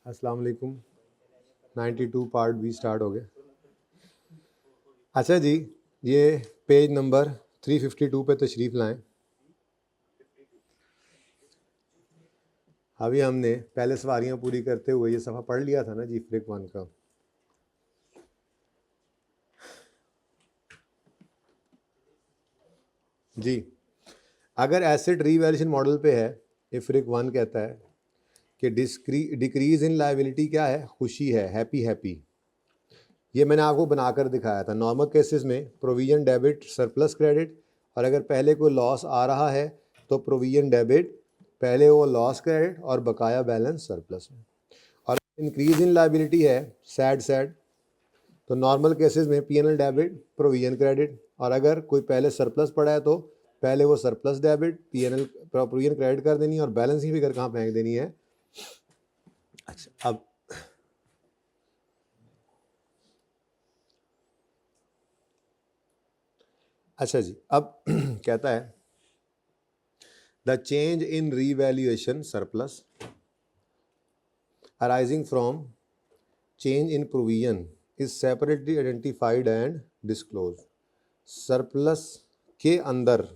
अस्सलाम वालेकुम। 92 पार्ट भी स्टार्ट हो गया। अच्छा जी, ये पेज नंबर 352 पे तशरीफ़ लाएं। अभी हमने पहले सवारियां पूरी करते हुए ये सफ़ा पढ़ लिया था ना जी, फ्रिक 1 का। जी, अगर एसेट रीवैल्यूएशन मॉडल पे है, ये फ्रिक 1 कहता है कि डिक्रीज इन लायबिलिटी क्या है, खुशी है, हैप्पी। ये मैंने आपको बनाकर दिखाया था। नॉर्मल केसेस में प्रोविजन डेबिट सरप्लस क्रेडिट, और अगर पहले कोई लॉस आ रहा है तो प्रोविजन डेबिट, पहले वो लॉस क्रेडिट और बकाया बैलेंस सरप्लस में। और इंक्रीज इन लायबिलिटी है सैड, तो नॉर्मल केसेस में पीएनएल डेबिट प्रोविजन क्रेडिट, और अगर कोई पहले सरप्लस पड़ा है तो पहले वो surplus debit PNL provision credit कर देनी है और बैलेंसिंग फिगर कहाँ फेंक देनी है। अच्छा, अब अच्छा जी, अब कहता है the change in revaluation surplus arising from change in provision is separately identified and disclosed। Surplus के अंदर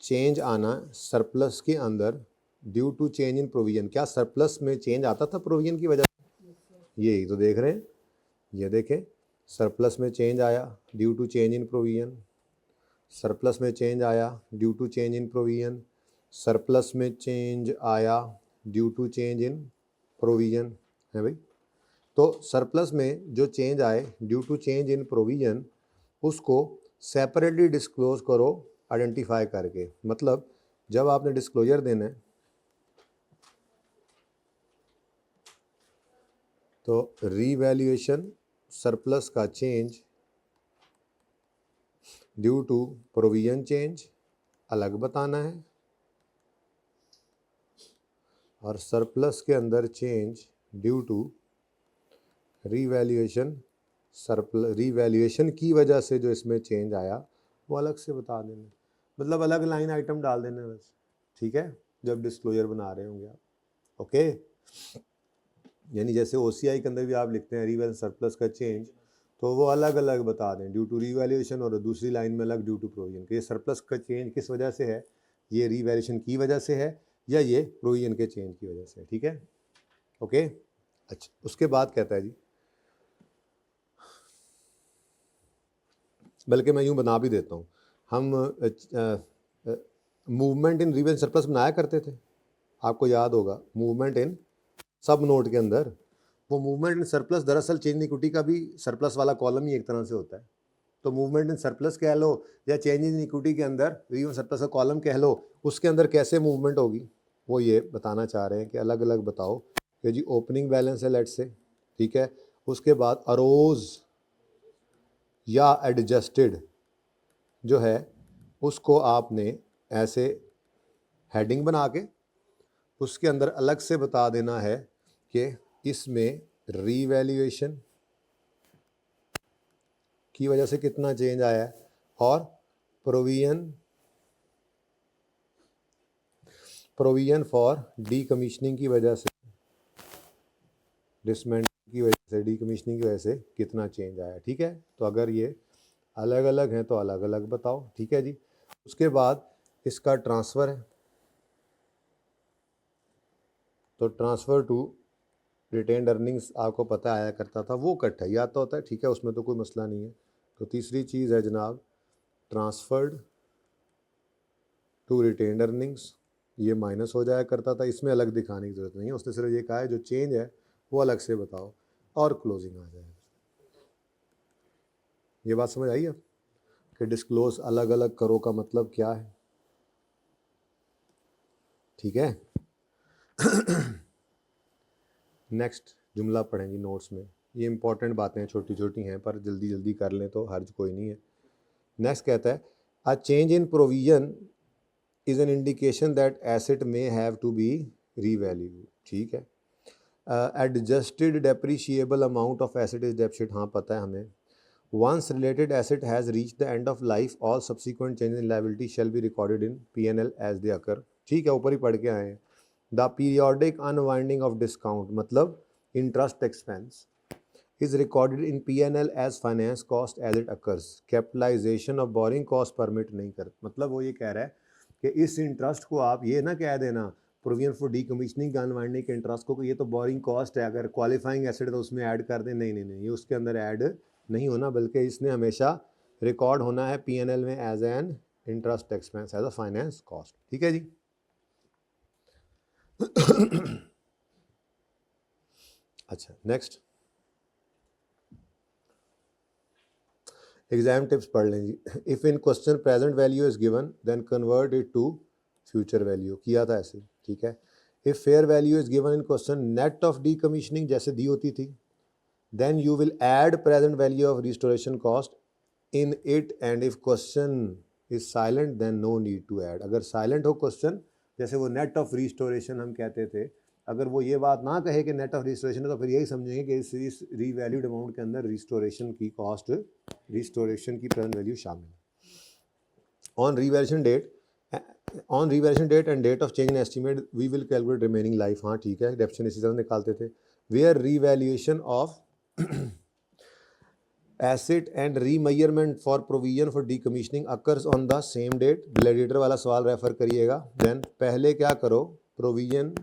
चेंज आना, सरप्लस के अंदर due to change in provision. क्या सरप्लस में चेंज आता था प्रोविजन की वजह से? यही तो देख रहे हैं, ये देखें, सरप्लस में चेंज आया due to change in provision, surplus में चेंज आया due to change in provision, surplus में चेंज आया due to change in provision है भाई। तो सरप्लस में जो चेंज आए due to change in provision, उसको सेपरेटली डिस्क्लोज करो आइडेंटिफाई करके। मतलब जब आपने डिस्क्लोजर देना है तो रीवैल्यूएशन सरप्लस का change due to provision change अलग बताना है, और सरप्लस के अंदर चेंज ड्यू टू रीवैल्यूएशन की वजह से जो इसमें चेंज आया वो अलग से बता देना। मतलब अलग लाइन आइटम डाल देना बस, ठीक है, जब डिस्क्लोजर बना रहे होंगे आप। ओके, यानी जैसे ओसीआई के अंदर भी आप लिखते हैं रीवैल्यूएशन सरप्लस का चेंज, तो वो अलग अलग बता दें, ड्यू टू रीवैल्यूएशन, और दूसरी लाइन में अलग ड्यू टू प्रोविजन। ये सरप्लस का चेंज किस वजह से है, ये रीवैल्यूएशन की वजह से है या ये प्रोविजन के चेंज की वजह से है, ठीक है। ओके, अच्छा, उसके बाद कहता है जी, बल्कि मैं यूँ बना भी देता हूँ, हम मूवमेंट इन रीवैल्यूएशन सरप्लस बनाया करते थे, आपको याद होगा, मूवमेंट इन सब नोट के अंदर। वो मूवमेंट इन सरप्लस दरअसल चेंज इन इक्विटी का भी सरप्लस वाला कॉलम ही एक तरह से होता है। तो मूवमेंट इन सरप्लस कह लो या चेंज इन इक्विटी के अंदर रीवैल्यूएशन सरप्लस का कॉलम कह लो, उसके अंदर कैसे मूवमेंट होगी वो ये बताना चाह रहे हैं कि अलग अलग बताओ कि जी ओपनिंग बैलेंस है लेट से, ठीक है, उसके बाद अरोज या एडजस्टेड जो है उसको आपने ऐसे हेडिंग बना के उसके अंदर अलग से बता देना है कि इसमें रीवैल्यूएशन की वजह से कितना चेंज आया है, और प्रोविजन फॉर डीकमीशनिंग की वजह से, डिसमेंटलिंग की वजह से, डीकमीशनिंग की वजह से कितना चेंज आया, ठीक है। तो अगर ये अलग अलग हैं तो अलग अलग बताओ, ठीक है जी। उसके बाद इसका ट्रांसफ़र है, तो ट्रांसफ़र टू रिटेन्ड अर्निंग्स आपको पता आया करता था, वो कट है, याद तो होता है, ठीक है, उसमें तो कोई मसला नहीं है। तो तीसरी चीज़ है जनाब ट्रांसफर्ड टू रिटेन्ड अर्निंग्स, ये माइनस हो जाया करता था, इसमें अलग दिखाने की ज़रूरत नहीं है, उसने सिर्फ ये कहा है जो चेंज है वो अलग से बताओ और क्लोजिंग आ जाएगा। ये बात समझ आई अब कि डिस्क्लोज अलग अलग करो का मतलब क्या है, ठीक है। नेक्स्ट जुमला पढ़ेंगे नोट्स में, ये इंपॉर्टेंट बातें हैं, छोटी छोटी हैं पर जल्दी जल्दी कर लें तो हर्ज कोई नहीं है। नेक्स्ट कहता है a change in provision is an indication that asset may have to be revalue, ठीक है। Adjusted depreciable amount of asset is deposit, हाँ पता है हमें। Once related asset has reach the end of life all subsequent change in liability shall be recorded in PNL as they occur, ठीक है, ऊपर ही पढ़ के आए हैं। The periodic unwinding of discount मतलब interest expense is recorded in P&L as finance cost as it occurs. Capitalization of borrowing cost permit नहीं कर, मतलब वो ये कह रहा है कि इस इंटरेस्ट को आप ये ना कह देना प्रोविजन फॉर डीकमीशनिंग अनवाइंडिंग के इंटरेस्ट को ये तो बोरिंग कॉस्ट है, अगर क्वालिफाइंग एसेट तो उसमें ऐड कर दें, नहीं नहीं नहीं, ये उसके अंदर ऐड नहीं होना, बल्कि इसने हमेशा रिकॉर्ड होना है P&L में as an interest expense as a finance cost. ठीक है जी। अच्छा नेक्स्ट एग्जाम टिप्स पढ़ लें जी। If in question present value is given then convert it to future value, किया था ऐसे, ठीक है। If fair value is given in question net of decommissioning जैसे दी होती थी, then you will add present value of restoration cost in it, and if question is silent then no need to add. अगर silent हो question, जैसे वो net of restoration हम कहते थे, अगर वो ये बात ना कहे कि नेट ऑफ रिस्टोरेशन है तो फिर यही समझेंगे कि इस रीवैल्यूड अमाउंट के अंदर रिस्टोरेशन की कॉस्ट, रिस्टोरेशन की प्रेजेंट वैल्यू शामिल है। On revaluation date and date of change in estimate we will calculate remaining life. हाँ ठीक है, डेप्शन इसी तरह निकालते थे। Where revaluation of asset and remeasurement for provision for decommissioning occurs on the same date, gladiator वाला सवाल refer करिएगा। देन पहले क्या करो, प्रोविजन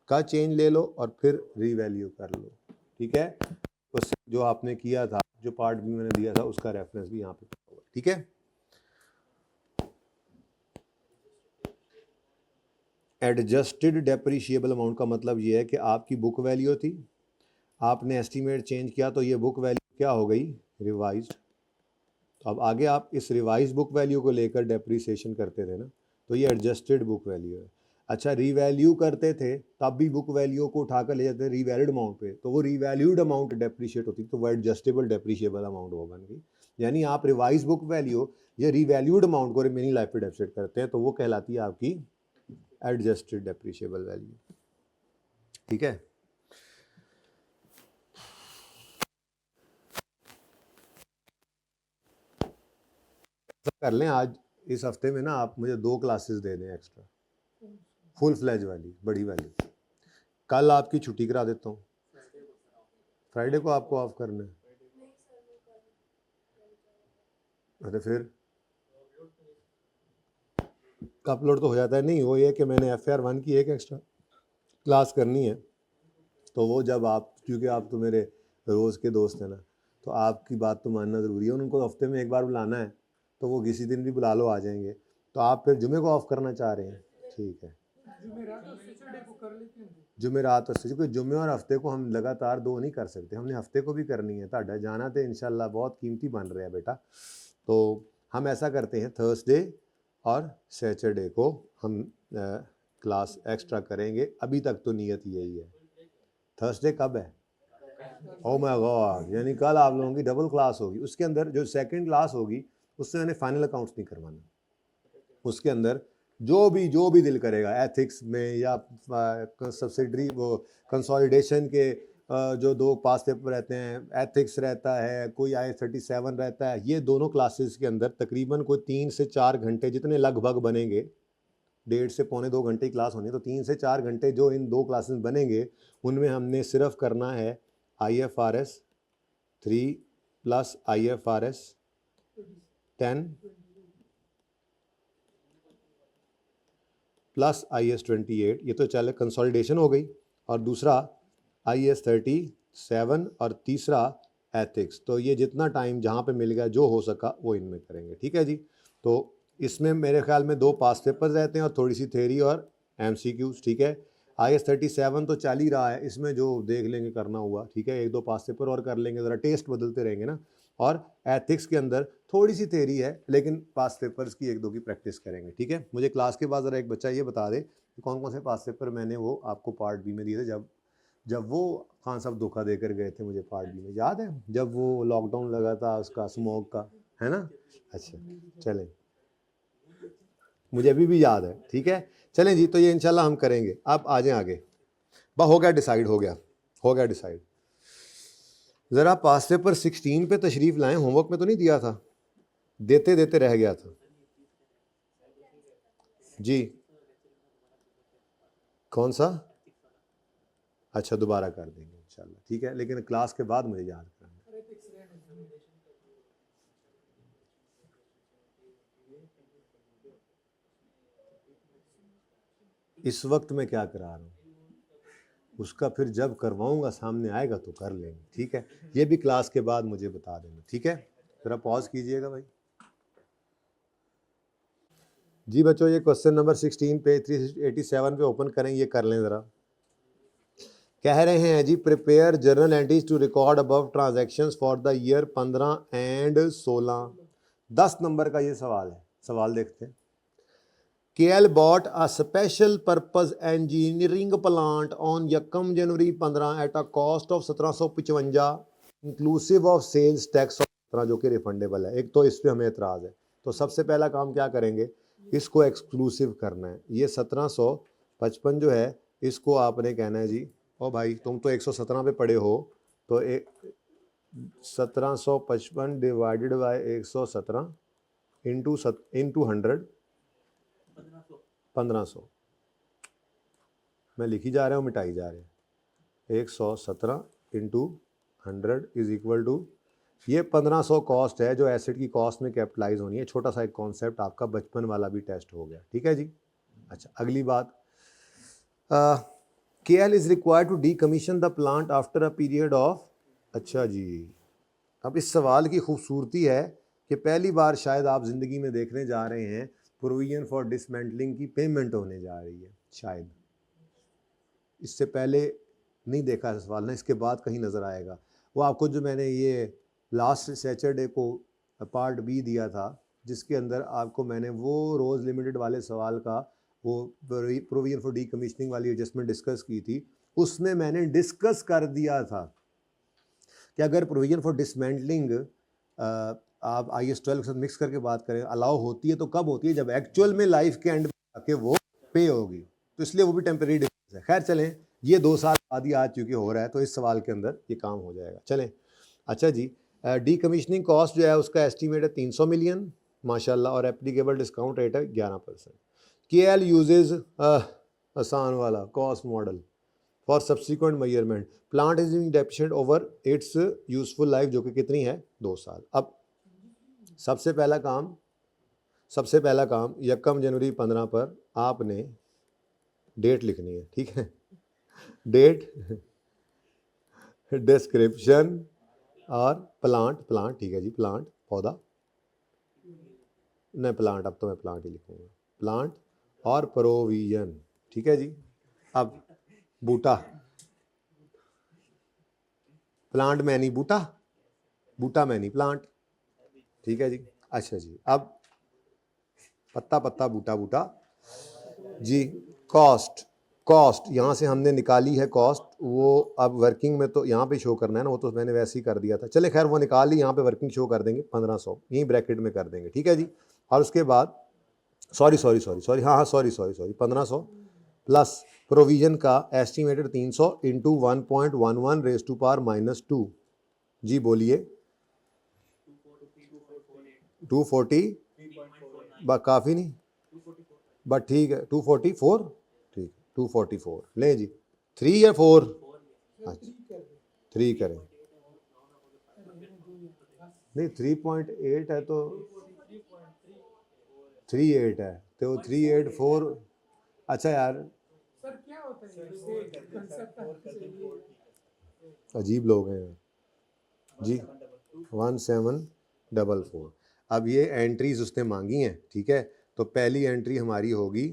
का चेंज ले लो और फिर रीवैल्यू कर लो, ठीक है। उससे जो आपने किया था, जो पार्ट भी मैंने दिया था, उसका रेफरेंस भी यहाँ पे होगा, ठीक है। एडजस्टेड डेप्रिशिएबल अमाउंट का मतलब ये है कि आपकी बुक वैल्यू थी, आपने एस्टीमेट चेंज किया तो ये बुक वैल्यू क्या हो गई, रिवाइज्ड। तो अब आगे आप इस रिवाइज बुक वैल्यू को लेकर डेप्रिसिएशन करते थे ना, तो ये एडजस्टेड बुक वैल्यू है। अच्छा, रीवैल्यू करते थे तब भी बुक वैल्यू को उठाकर ले जाते थे रीवैल्यूड अमाउंट पे, तो वो रीवैल्यूड अमाउंट डेप्रिशिएट होती, तो वो एडजस्टेबल डेप्रिशिएबल अमाउंट वो बन गई। यानी आप रिवाइज बुक वैल्यू या रीवैल्यूड अमाउंट को रिमेनिंग लाइफ पे डेप्रिशिएट करते हैं, तो वो कहलाती है आपकी एडजस्टेड डेप्रिशिएबल वैल्यू, ठीक है। कर लें आज इस हफ्ते में ना, आप मुझे 2 क्लासेस दे दें एक्स्ट्रा, फुल फ्लैज वाली, बड़ी वाली। कल आपकी छुट्टी करा देता हूँ, फ्राइडे को आपको ऑफ करना है। अरे फिर अपलोड तो हो जाता है। नहीं, वो ये कि मैंने FR1 की एक एक्स्ट्रा क्लास करनी है, तो वो जब आप, क्योंकि आप तो मेरे रोज़ के दोस्त हैं ना, तो आपकी बात तो मानना ज़रूरी है। उनको हफ्ते में एक बार बुलाना है, तो वो किसी दिन भी बुला लो, आ जाएंगे। तो आप फिर जुमे को ऑफ करना चाह रहे हैं, ठीक है। जुमेरात और क्योंकि जुमे और हफ्ते को हम लगातार 2 नहीं कर सकते, हमने हफ्ते को भी करनी है। ताड़ा जाना तो इंशाल्लाह बहुत कीमती बन रहा है बेटा, तो हम ऐसा करते हैं थर्सडे और सैटरडे को हम क्लास एक्स्ट्रा करेंगे। अभी तक तो नीयत यही है। थर्सडे कब है? ओ माय गॉड, यानी कल आप लोगों की डबल क्लास होगी। उसके अंदर जो सेकंड क्लास होगी उससे मैंने फाइनल अकाउंट्स नहीं करवाना। उसके अंदर जो भी दिल करेगा, एथिक्स में या सब्सिडरी वो कंसोलिडेशन के जो 2 पास पेपर रहते हैं, एथिक्स रहता है, कोई I37 रहता है, ये दोनों क्लासेस के अंदर तकरीबन कोई 3 से 4 घंटे जितने लगभग बनेंगे, 1.5 से पौने 2 घंटे की क्लास होनी है, तो 3 से 4 घंटे जो इन 2 क्लासेस बनेंगे उनमें हमने सिर्फ करना है IFRS 3 plus IFRS 10 plus IAS 28। ये तो चले कंसोलिडेशन हो गई, और दूसरा IAS 37 और तीसरा एथिक्स। तो ये जितना टाइम जहाँ पे मिल गया, जो हो सका वो इनमें करेंगे, ठीक है जी। तो इसमें मेरे ख्याल में 2 पास पेपर रहते हैं और थोड़ी सी थेरी और MCQs, ठीक है। IAS 37 तो चल ही रहा है, इसमें जो देख लेंगे करना हुआ, ठीक है। 1-2 पास पेपर और कर लेंगे, ज़रा टेस्ट बदलते रहेंगे ना। और एथिक्स के अंदर थोड़ी सी थेरी है, लेकिन पास पेपर्स की 1-2 की प्रैक्टिस करेंगे, ठीक है। मुझे क्लास के बाद ज़रा एक बच्चा ये बता दे कि कौन कौन से पास पेपर मैंने वो आपको पार्ट बी में दिए थे, जब वो खान साहब धोखा देकर गए थे मुझे पार्ट बी में, याद है जब वो लॉकडाउन लगा था उसका स्मोक का, है ना। अच्छा चलें, मुझे अभी भी याद है, ठीक है। चलें जी, तो ये इंशाल्लाह हम करेंगे। आप आ जाएं आगे। हो गया डिसाइड, हो गया डिसाइड। ज़रा पास पेपर 16 पे तशरीफ़ लाएं, होमवर्क में तो नहीं दिया था, देते देते रह गया था जी। कौन सा? अच्छा दोबारा कर देंगे इंशाल्लाह, ठीक है, लेकिन क्लास के बाद मुझे याद करना। इस वक्त मैं क्या करा रहा हूँ उसका फिर जब करवाऊंगा सामने आएगा तो कर लेंगे, ठीक है। ये भी क्लास के बाद मुझे बता देना, ठीक है। जरा पॉज कीजिएगा भाई। जी बच्चों, ये क्वेश्चन नंबर 16 पे 387 पे ओपन करें, ये कर लें ज़रा। कह रहे हैं जी, prepare journal entries to record above transactions for the year 15 and 16। 10 नंबर का ये सवाल है। सवाल देखते हैं। KL bought a special purpose engineering plant on 1 January 15 at a cost of 1755 inclusive of sales tax of 17 जो कि रिफंडेबल है। एक तो इस पे हमें एतराज़ है, तो सबसे पहला काम क्या करेंगे, इसको एक्सक्लूसिव करना है। ये 1755 जो है इसको आपने कहना है जी, ओ भाई तुम तो 117 पे पड़े हो, तो 1755 डिवाइडेड बाय 117 इंटू 100 1500 मैं लिखी जा रहा हूँ, मिटाई जा रहे हैं। 117 इंटू 100 इज इक्वल टू, ये 1500 कॉस्ट है जो एसेट की कॉस्ट में कैपिटलाइज होनी है। छोटा सा एक कॉन्सेप्ट, आपका बचपन वाला भी टेस्ट हो गया, ठीक है जी। अच्छा अगली बात, KL is required to decommission the plant after a period of. अच्छा जी, अब इस सवाल की खूबसूरती है कि पहली बार शायद आप ज़िंदगी में देखने जा रहे हैं प्रोविजन फॉर डिसमेंटलिंग की पेमेंट होने जा रही है। शायद इससे पहले नहीं देखा है सवाल ना, इसके बाद कहीं नज़र आएगा। वो आपको जो मैंने ये लास्ट सैटरडे को पार्ट बी दिया था, जिसके अंदर आपको मैंने वो रोज़ लिमिटेड वाले सवाल का वो प्रोविजन फॉर डीकमीशनिंग वाली एडजस्टमेंट डिस्कस की थी, उसमें मैंने डिस्कस कर दिया था कि अगर प्रोविजन फॉर डिसमेंटलिंग आप IAS 12 के साथ मिक्स करके बात करें, अलाउ होती है तो कब होती है, जब एक्चुअल में लाइफ के एंड आके वो पे होगी, तो इसलिए वो भी टेम्परेरी डिफरेंस है। खैर चलें, ये 2 साल बाद ही आज चूँकि हो रहा है तो इस सवाल के अंदर ये काम हो जाएगा। चलें, अच्छा जी, डीकमीशनिंग कॉस्ट जो है उसका एस्टीमेट है 300 मिलियन माशाल्लाह, और एप्लीकेबल डिस्काउंट रेट है 11%। KL यूजेज आसान वाला cost model for subsequent measurement, plant is in deficient over it's useful life जो कि कितनी है, 2 साल। अब सबसे पहला काम 1 जनवरी 15 पर आपने डेट लिखनी है, ठीक है। डेट, डिस्क्रिप्शन और प्लांट ठीक है जी, प्लांट पौधा नहीं, प्लांट अब तो मैं प्लांट ही लिखूंगा, प्लांट और प्रोविजन, ठीक है जी। अब बूटा, प्लांट मैनी बूटा, बूटा मैनी प्लांट, ठीक है जी। अच्छा जी, अब पत्ता पत्ता बूटा बूटा जी। कॉस्ट यहाँ से हमने निकाली है कॉस्ट, वो अब वर्किंग में तो यहाँ पे शो करना है ना, वो तो मैंने वैसे ही कर दिया था। चले खैर वो निकाल ली, यहाँ पे वर्किंग शो कर देंगे 1500, यहीं ब्रैकेट में कर देंगे, ठीक है जी। और उसके बाद सॉरी 1500 प्लस प्रोविजन का estimated 300 into 1.11 raise to power -2। जी बोलिए, 240 काफ़ी नहीं, बट ठीक है 244, ठीक 244 लें जी। 3 या 4? अच्छा 3 करें, नहीं 3.8 है तो 38 है तो 384। अच्छा यार सर क्या होता है, अजीब लोग हैं जी। 1744। अब ये एंट्रीज उसने मांगी हैं, ठीक है। तो पहली एंट्री हमारी होगी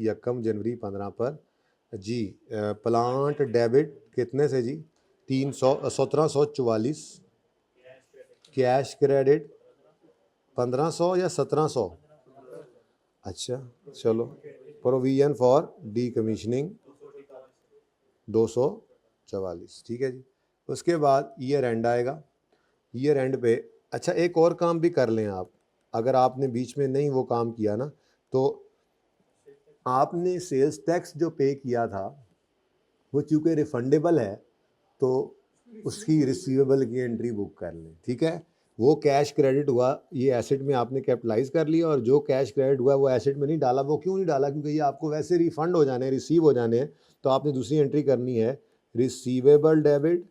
1 जनवरी 15 पर जी। प्लांट डेबिट कितने से जी, 1744। कैश क्रेडिट 1500 या 1700? अच्छा चलो, प्रोविजन फॉर डीकमीशनिंग 244, ठीक है जी। उसके बाद ईयर एंड आएगा, ईयर एंड पे अच्छा एक और काम भी कर लें आप, अगर आपने बीच में नहीं वो काम किया ना, तो आपने सेल्स टैक्स जो पे किया था वो चूँकि रिफंडेबल है तो उसकी रिसीवेबल की एंट्री बुक कर लें, ठीक है। वो कैश क्रेडिट हुआ, ये एसेट में आपने कैपिटलाइज कर लिया, और जो कैश क्रेडिट हुआ वो एसेट में नहीं डाला। वो क्यों नहीं डाला? क्योंकि ये आपको वैसे रिफंड हो जाने हैं, रिसीव हो जाने हैं। तो आपने दूसरी एंट्री करनी है रिसीवेबल डेबिट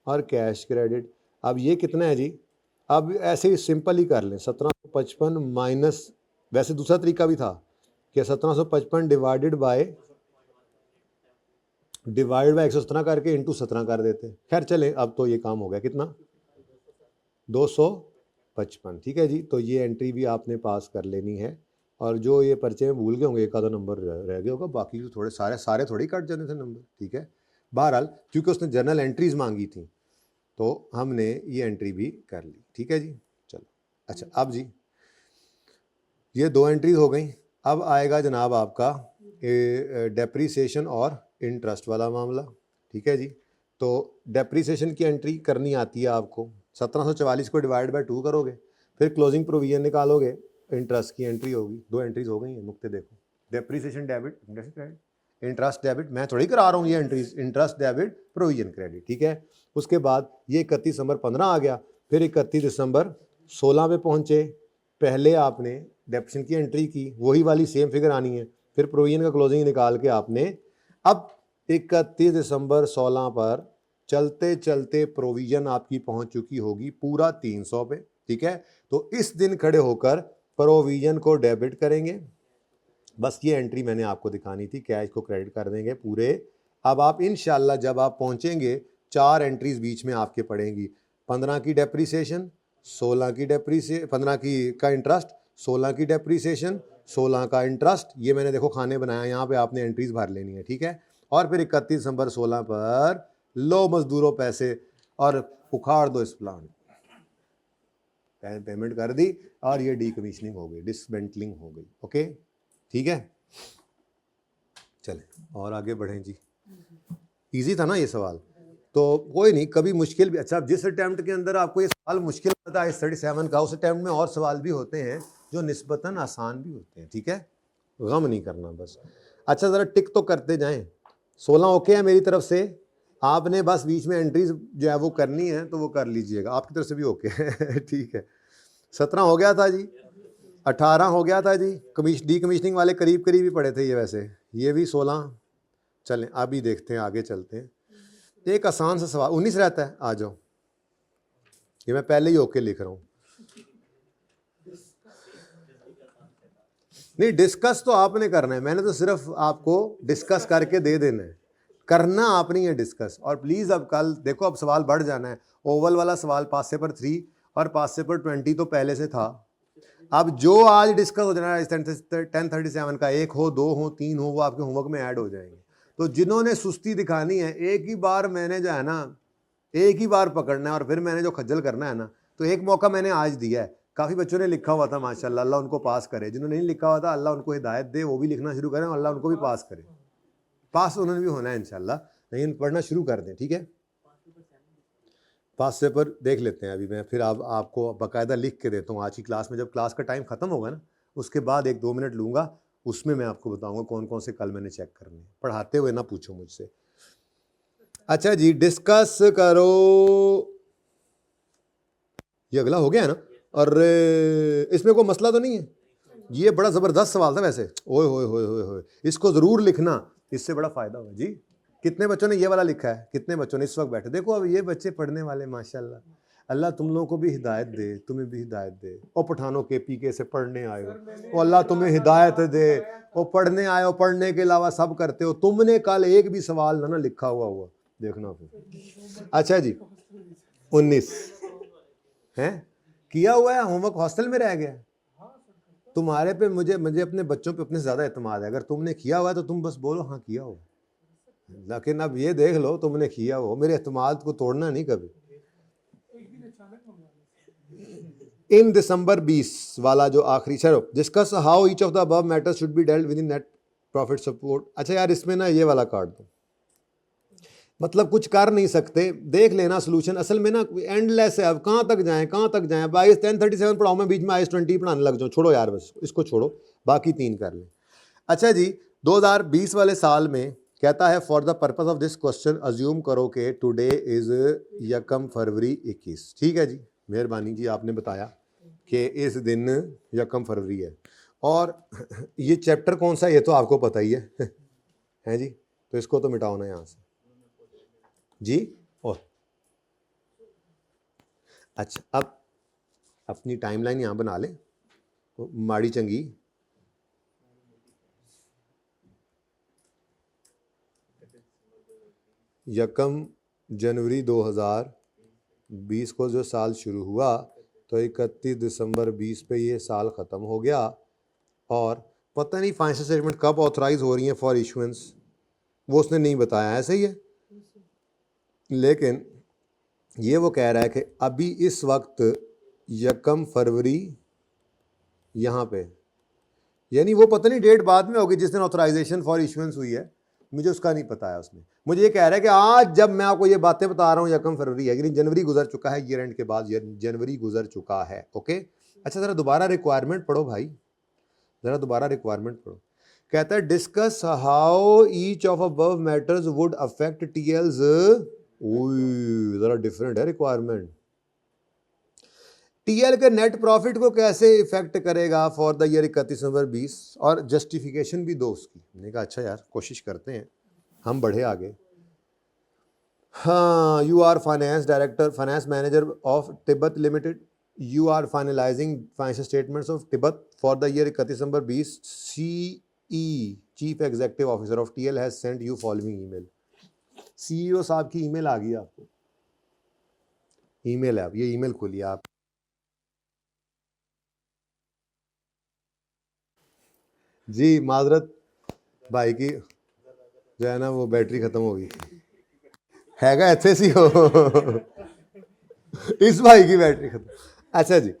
और कैश क्रेडिट। अब ये कितना है जी? अब ऐसे ही सिंपल ही कर लें, 1755 माइनस, वैसे दूसरा तरीका भी था कि 1755 डिवाइड बाय 117 करके इंटू 17 कर देते। खैर चलें, अब तो ये काम हो गया। कितना? 255। ठीक है जी, तो ये एंट्री भी आपने पास कर लेनी है। और जो ये पर्चे में भूल गए होंगे, एक आधा नंबर रह गया होगा, बाकी तो थोड़े सारे थोड़े कट जाने थे नंबर। ठीक है, बहरहाल क्योंकि उसने जर्नल एंट्रीज मांगी थी तो हमने ये एंट्री भी कर ली। ठीक है जी, चलो। अच्छा, अब जी ये 2 एंट्रीज हो गई। अब आएगा जनाब आपका डेप्रीसिएशन और इंटरेस्ट वाला मामला। ठीक है जी, तो डेप्रीसिएशन की एंट्री करनी आती है आपको। 1744 को डिवाइड बाय 2 करोगे, फिर क्लोजिंग प्रोविजन निकालोगे, इंटरेस्ट की एंट्री होगी। 2 एंट्रीज हो गई हैं, नुक्ते देखो। डेप्रीसिएशन डेबिट, इंटरेस्ट डेबिट, मैं थोड़ी करा रहा हूँ ये entries, interest debit, provision credit. ठीक है, उसके बाद ये 31 दिसंबर 15 आ गया, फिर 31 दिसंबर 16 पे पहुँचे। पहले आपने डेप्शन की एंट्री की, वही वाली सेम फिगर आनी है, फिर प्रोविजन का क्लोजिंग निकाल के आपने अब 31 दिसंबर 16 पर चलते चलते प्रोविजन आपकी पहुंच चुकी होगी पूरा 300 पे। ठीक है, तो इस दिन खड़े होकर प्रोविजन को डेबिट करेंगे। बस ये एंट्री मैंने आपको दिखानी थी, कैश को क्रेडिट कर देंगे पूरे। अब आप इंशाल्लाह जब आप पहुंचेंगे 4 एंट्रीज बीच में आपके पड़ेंगी। 15 की डेप्रीसिएशन, 16 की डेप्रीसिएशन, 15 की का इंटरेस्ट, 16 की डेप्रीसिएशन, 16 का इंटरेस्ट। ये मैंने देखो खाने बनाया, यहाँ पे आपने एंट्रीज भर लेनी है। ठीक है, और फिर 31 दिसंबर 16 पर लो मजदूरों पैसे और उखाड़ दो इस प्लांट। पेमेंट कर दी और ये डीकमीशनिंग हो गई, डिसमेंटलिंग हो गई। ओके, ठीक है, चलें और आगे बढ़ें जी। इजी था ना ये सवाल? तो कोई नहीं, कभी मुश्किल भी। अच्छा, जिस अटैम्प्ट के अंदर आपको ये सवाल मुश्किल होता है 37 का, उस अटैम्प्ट में और सवाल भी होते हैं जो निस्बतन आसान भी होते हैं। ठीक है, गम नहीं करना बस। अच्छा, ज़रा टिक तो करते जाएं। 16 ओके है मेरी तरफ से, आपने बस बीच में एंट्रीज जो है वो करनी है तो वो कर लीजिएगा, आपकी तरफ से भी ओके है। ठीक है, 17 हो गया था जी, 18 हो गया था जी। डीकमीशनिंग वाले करीब करीब ही पड़े थे ये, वैसे ये भी 16। चलें अभी देखते हैं, आगे चलते हैं। एक आसान सा सवाल 19 रहता है, आ जाओ। ये मैं पहले ही ओके लिख रहा हूँ। नहीं, डिस्कस तो आपने करना है, मैंने तो सिर्फ आपको डिस्कस करके दे देना है, करना आप नहीं है डिस्कस। और प्लीज़ अब कल देखो, अब सवाल बढ़ जाना है। ओवल वाला सवाल पास पेपर 3 और पास पेपर 20 तो पहले से था। अब जो आज डिस्कस हो जाना है 1037 का, 1 हो, 2 हो, 3 हो, वो आपके होमवर्क में ऐड हो जाएंगे। तो जिन्होंने सुस्ती दिखानी है, एक ही बार मैंने जो है ना, एक ही बार पकड़ना है और फिर मैंने जो खज्जल करना है ना, तो एक मौका मैंने आज दिया है। काफ़ी बच्चों ने लिखा हुआ था माशाल्लाह, अल्लाह उनको पास करे। जिन्होंने नहीं लिखा हुआ था, अल्लाह उनको हिदायत दे, वो भी लिखना शुरू करें, अल्लाह उनको भी पास करे। पास उन्होंने भी होना है इंशाल्लाह, लेकिन पढ़ना शुरू कर दें। ठीक है, पास पेपर देख लेते हैं अभी मैं, फिर आपको बाकायदा लिख के देता हूँ आज की क्लास में। जब क्लास का टाइम ख़त्म होगा ना, उसके बाद 1-2 मिनट लूँगा, उसमें मैं आपको बताऊँगा कौन कौन से कल मैंने चेक करने हैं। पढ़ाते हुए ना पूछो मुझसे। अच्छा जी, डिस्कस करो। ये अगला हो गया है ना? और इसमें कोई मसला तो नहीं है? ये बड़ा ज़बरदस्त सवाल था वैसे। ओए होए होए होए होए, इसको ज़रूर लिखना, इससे बड़ा फ़ायदा होगा जी। कितने बच्चों ने ये वाला लिखा है? कितने बच्चों ने इस वक्त बैठे? देखो अब ये बच्चे पढ़ने वाले माशाल्लाह, अल्लाह तुम लोगों को भी हिदायत दे, तुम्हें भी हिदायत दे। ओ पठानों के पीके से पढ़ने आए हो, ओ अल्लाह तुम्हें हिदायत दे। ओ पढ़ने आए हो, पढ़ने के अलावा सब करते हो। तुमने कल एक भी सवाल ना लिखा हुआ देखना फिर। अच्छा जी, 19 है किया हुआ है, होमवर्क हॉस्टल में रह गया। तुम्हारे पे मुझे अपने बच्चों पे अपने से ज़्यादा एतमाद है। अगर तुमने किया हुआ है तो तुम बस बोलो हाँ किया हुआ, लेकिन अब ये देख लो तुमने किया हुआ। मेरे एतमाद को तोड़ना नहीं कभी। इन दिसंबर 20 वाला जो आखिरी, चलो discuss how each of the above matters should be dealt with in net profit support. अच्छा यार, इसमें ना ये वाला काट दो, मतलब कुछ कर नहीं सकते, देख लेना सोल्यूशन। असल में ना एंडलेस है, अब कहाँ तक जाएं, कहाँ तक जाएं। 1037 पढ़ाऊँ मैं, बीच में IS-20 पढ़ाने लग जाऊँ? छोड़ो यार, बस इसको छोड़ो, बाकी 3 कर लें। अच्छा जी, 2020 वाले साल में कहता है for the purpose of this question assume करो कि टुडे इज 1 फरवरी 21। ठीक है जी, मेहरबानी जी, आपने बताया कि इस दिन यकम फरवरी है। और ये चैप्टर कौन सा है ये तो आपको पता ही है हैं जी, तो इसको तो मिटाओ ना यहाँ से जी। और अच्छा, अब अपनी टाइमलाइन यहाँ बना लें, तो माड़ी चंगी यकम जनवरी 2020 को जो साल शुरू हुआ तो 31 दिसंबर 20 पे ये साल ख़त्म हो गया। और पता नहीं फाइनेंशियल स्टेटमेंट कब ऑथराइज हो रही हैं फॉर इशुएंस, वो उसने नहीं बताया, ऐसे ही है। लेकिन ये वो कह रहा है कि अभी इस वक्त यकम फरवरी यहाँ पे, यानी वो पता नहीं डेट बाद में होगी जिस दिन ऑथराइजेशन फॉर इशुएंस हुई है, मुझे उसका नहीं पता है। उसने मुझे ये कह रहा है कि आज जब मैं आपको ये बातें बता रहा हूँ यकम फरवरी है, यानी जनवरी गुजर चुका है, ईयर एंड के बाद जनवरी गुजर चुका है। ओके, अच्छा ज़रा दोबारा रिक्वायरमेंट पढ़ो भाई, ज़रा दोबारा रिक्वायरमेंट पढ़ो। कहता है discuss how each of above matters would affect TLs. ज़रा डिफरेंट है रिक्वायरमेंट। टीएल के नेट प्रॉफिट को कैसे इफेक्ट करेगा फॉर द ईयर 31 दिसंबर 20, और जस्टिफिकेशन भी दो उसकी। मैंने कहा अच्छा यार कोशिश करते हैं हम बढ़े आगे। हाँ, you are finance director, finance manager of Tibbat limited, you are finalising financial statements of Tibbat for the year 31 December 20। CE chief executive officer of TL has sent you following email. CEO साहब की ईमेल आ गई आपको, email है, आप ये email खोलिए आप। जी माजरत, भाई की जो है ना वो बैटरी खत्म हो गई हैगा, ऐसे सी हो इस भाई की बैटरी खत्म। अच्छा जी,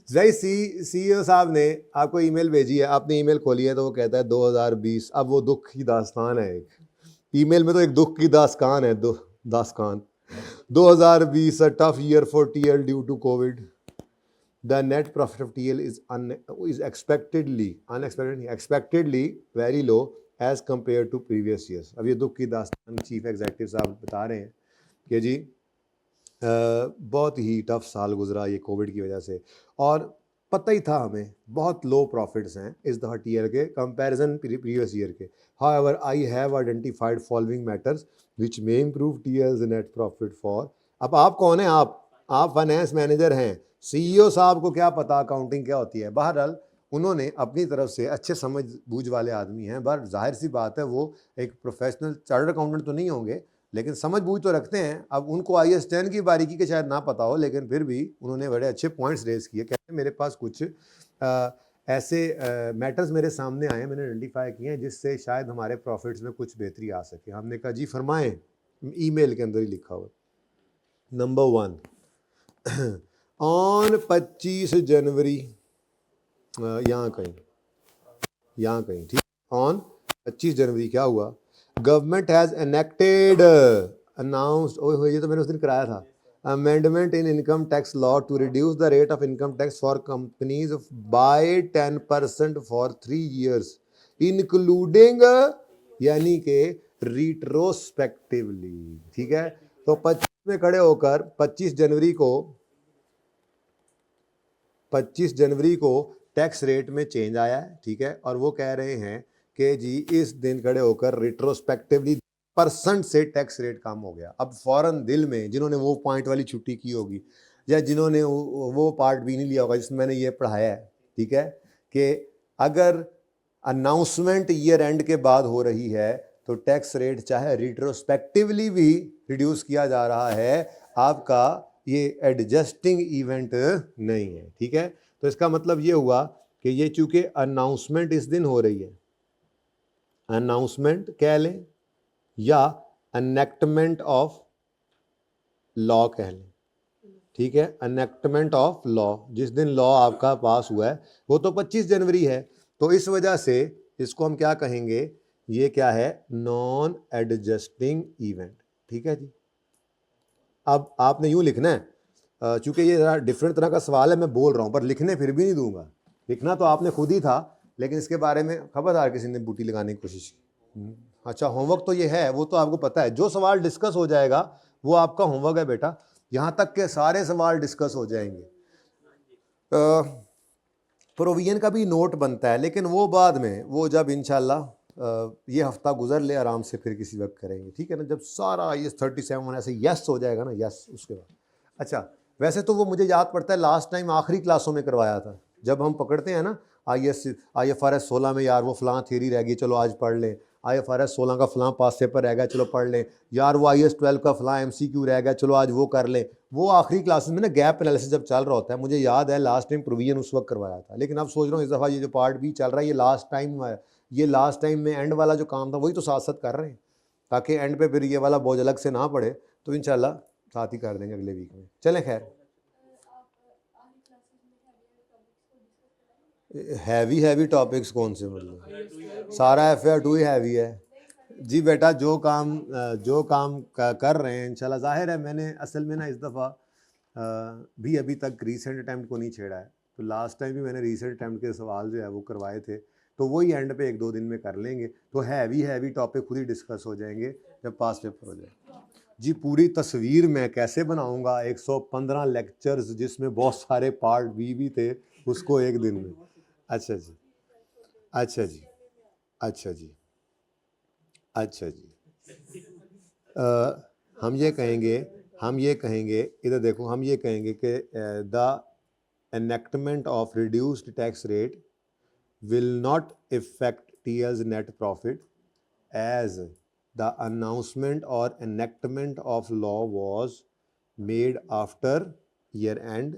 जय सीईओ साहब ने आपको ईमेल भेजी है, आपने ईमेल खोली है तो वो कहता है 2020। अब वो दुख की दास्तान है, एक ईमेल में तो एक दुख की दास्तान है, दास्तान 2020 a tough year for TL due to COVID. The net profit of TL is expectedly very low as compared to previous years. अब ये दुख की दास्तान चीफ एग्जीक्यूटिव साहब बता रहे हैं कि जी बहुत ही टफ साल गुजरा ये कोविड की वजह से, और पता ही था हमें बहुत लो प्रॉफिट्स हैं इस दफ़ा टीएल के कंपैरिजन प्रीवियस ईयर के। However I have identified following matters which may improve TLs net profit for. अब आप कौन हैं? आप फाइनेंस मैनेजर हैं, सीईओ साहब को क्या पता अकाउंटिंग क्या होती है। बहरहाल उन्होंने अपनी तरफ से अच्छे समझ बूझ वाले आदमी हैं, पर जाहिर सी बात है वो एक प्रोफेशनल चार्टर्ड अकाउंटेंट तो नहीं होंगे, लेकिन समझ बूझ तो रखते हैं। अब उनको IAS 10 की बारीकी के शायद ना पता हो, लेकिन फिर भी उन्होंने बड़े अच्छे पॉइंट्स रेज किए। कहते हैं मेरे पास कुछ ऐसे मैटर्स मेरे सामने आए, मैंने आइडेंटिफाई किए हैं जिससे शायद हमारे प्रॉफिट्स में कुछ बेहतरी आ सके। हमने कहा जी फरमाएं, ईमेल के अंदर ही लिखा हुआ। नंबर 1 ऑन 25 जनवरी, यहाँ कहीं ठीक, ऑन 25 जनवरी क्या हुआ? गवर्नमेंट हैज एनेक्टेड अनाउंस्ड, ओए ये तो मैंने उस दिन कराया था, amendment in income tax law to reduce the rate of income tax for companies by 10% for 3 years including, यानी कि रिट्रोस्पेक्टिवली। ठीक है, तो 25 में खड़े होकर 25 जनवरी को टैक्स रेट में चेंज आया है। ठीक है, और वो कह रहे हैं कि जी इस दिन खड़े होकर रिट्रोस्पेक्टिवली % से टैक्स रेट कम हो गया। अब फौरन दिल में जिन्होंने वो पॉइंट वाली छुट्टी की होगी, या जिन्होंने वो पार्ट भी नहीं लिया होगा जिसमें मैंने ये पढ़ाया है, ठीक है, कि अगर अनाउंसमेंट ईयर एंड के बाद हो रही है तो टैक्स रेट चाहे रिट्रोस्पेक्टिवली भी रिड्यूस किया जा रहा है, आपका ये एडजस्टिंग इवेंट नहीं है। ठीक है, तो इसका मतलब ये हुआ कि ये चूंकि अनाउंसमेंट इस दिन हो रही है, अनाउंसमेंट कह लें या एनेक्टमेंट ऑफ लॉ कह लें। ठीक है, एनेक्टमेंट ऑफ लॉ, जिस दिन लॉ आपका पास हुआ है वो तो 25 जनवरी है, तो इस वजह से इसको हम क्या कहेंगे, ये क्या है, नॉन एडजस्टिंग इवेंट। ठीक है जी, अब आपने यूं लिखना है, चूंकि ये ज़रा डिफरेंट तरह का सवाल है मैं बोल रहा हूँ, पर लिखने फिर भी नहीं दूंगा, लिखना तो आपने खुद ही था, लेकिन इसके बारे में खबरदार किसी ने बूटी लगाने की कोशिश की। अच्छा, होमवर्क तो ये है, वो तो आपको पता है, जो सवाल डिस्कस हो जाएगा वो आपका होमवर्क है बेटा, यहाँ तक के सारे सवाल डिस्कस हो जाएंगे। प्रोविजन का भी नोट बनता है, लेकिन वो बाद में, वो जब इंशाल्लाह ये हफ्ता गुजर ले आराम से, फिर किसी वक्त करेंगे, ठीक है ना, जब सारा ये 37 ऐसे यस हो जाएगा ना, यस, उसके बाद। अच्छा, वैसे तो वो मुझे याद पड़ता है लास्ट टाइम आखिरी क्लासों में करवाया था, जब हम पकड़ते हैं ना IFRS 16 में, यार वो फलां थ्योरी रह गई, चलो आज पढ़ लें, IFRS 16 का फलां पास पेपर रह गया, चलो पढ़ लें, यार वो IAS 12 का फलां MCQ रह गया, चलो आज वो कर लें। वो आखिरी क्लासेस में ना गैप एनालिसिस जब चल रहा होता है, मुझे याद है लास्ट टाइम प्रोविजन उस वक्त करवाया था, लेकिन अब सोच रहा हूँ इस दफ़ा ये जो पार्ट भी चल रहा है, ये लास्ट टाइम में एंड वाला जो काम था वही तो साथ साथ कर रहे हैं, ताकि एंड पे फिर ये वाला बोझ अलग से ना पड़े, तो इंशाल्लाह साथ ही कर देंगे अगले वीक में। चलें, खैर, हैवी टॉपिक्स कौन से, मतलब सारा FAR 2 ही हैवी है जी बेटा। जो काम कर रहे हैं इंशाल्लाह, जाहिर है मैंने असल में ना इस दफ़ा भी अभी तक रीसेंट अटैम्प्ट को नहीं छेड़ा है, तो लास्ट टाइम भी मैंने रीसेंट अटैम्प्ट के सवाल जो है वो करवाए थे, तो वही एंड पे 1-2 दिन में कर लेंगे, तो हैवी टॉपिक खुद ही डिस्कस हो जाएंगे जब पास पेपर हो जाए जी। पूरी तस्वीर मैं कैसे बनाऊंगा, 115 लेक्चर्स जिसमें बहुत सारे पार्ट भी थे, उसको एक दिन में। अच्छा जी, अच्छा जी, अच्छा जी, अच्छा जी। हम ये कहेंगे इधर देखो, हम ये कहेंगे कि the enactment of reduced tax rate will not affect TL's net profit as the announcement or enactment of law was made after year end,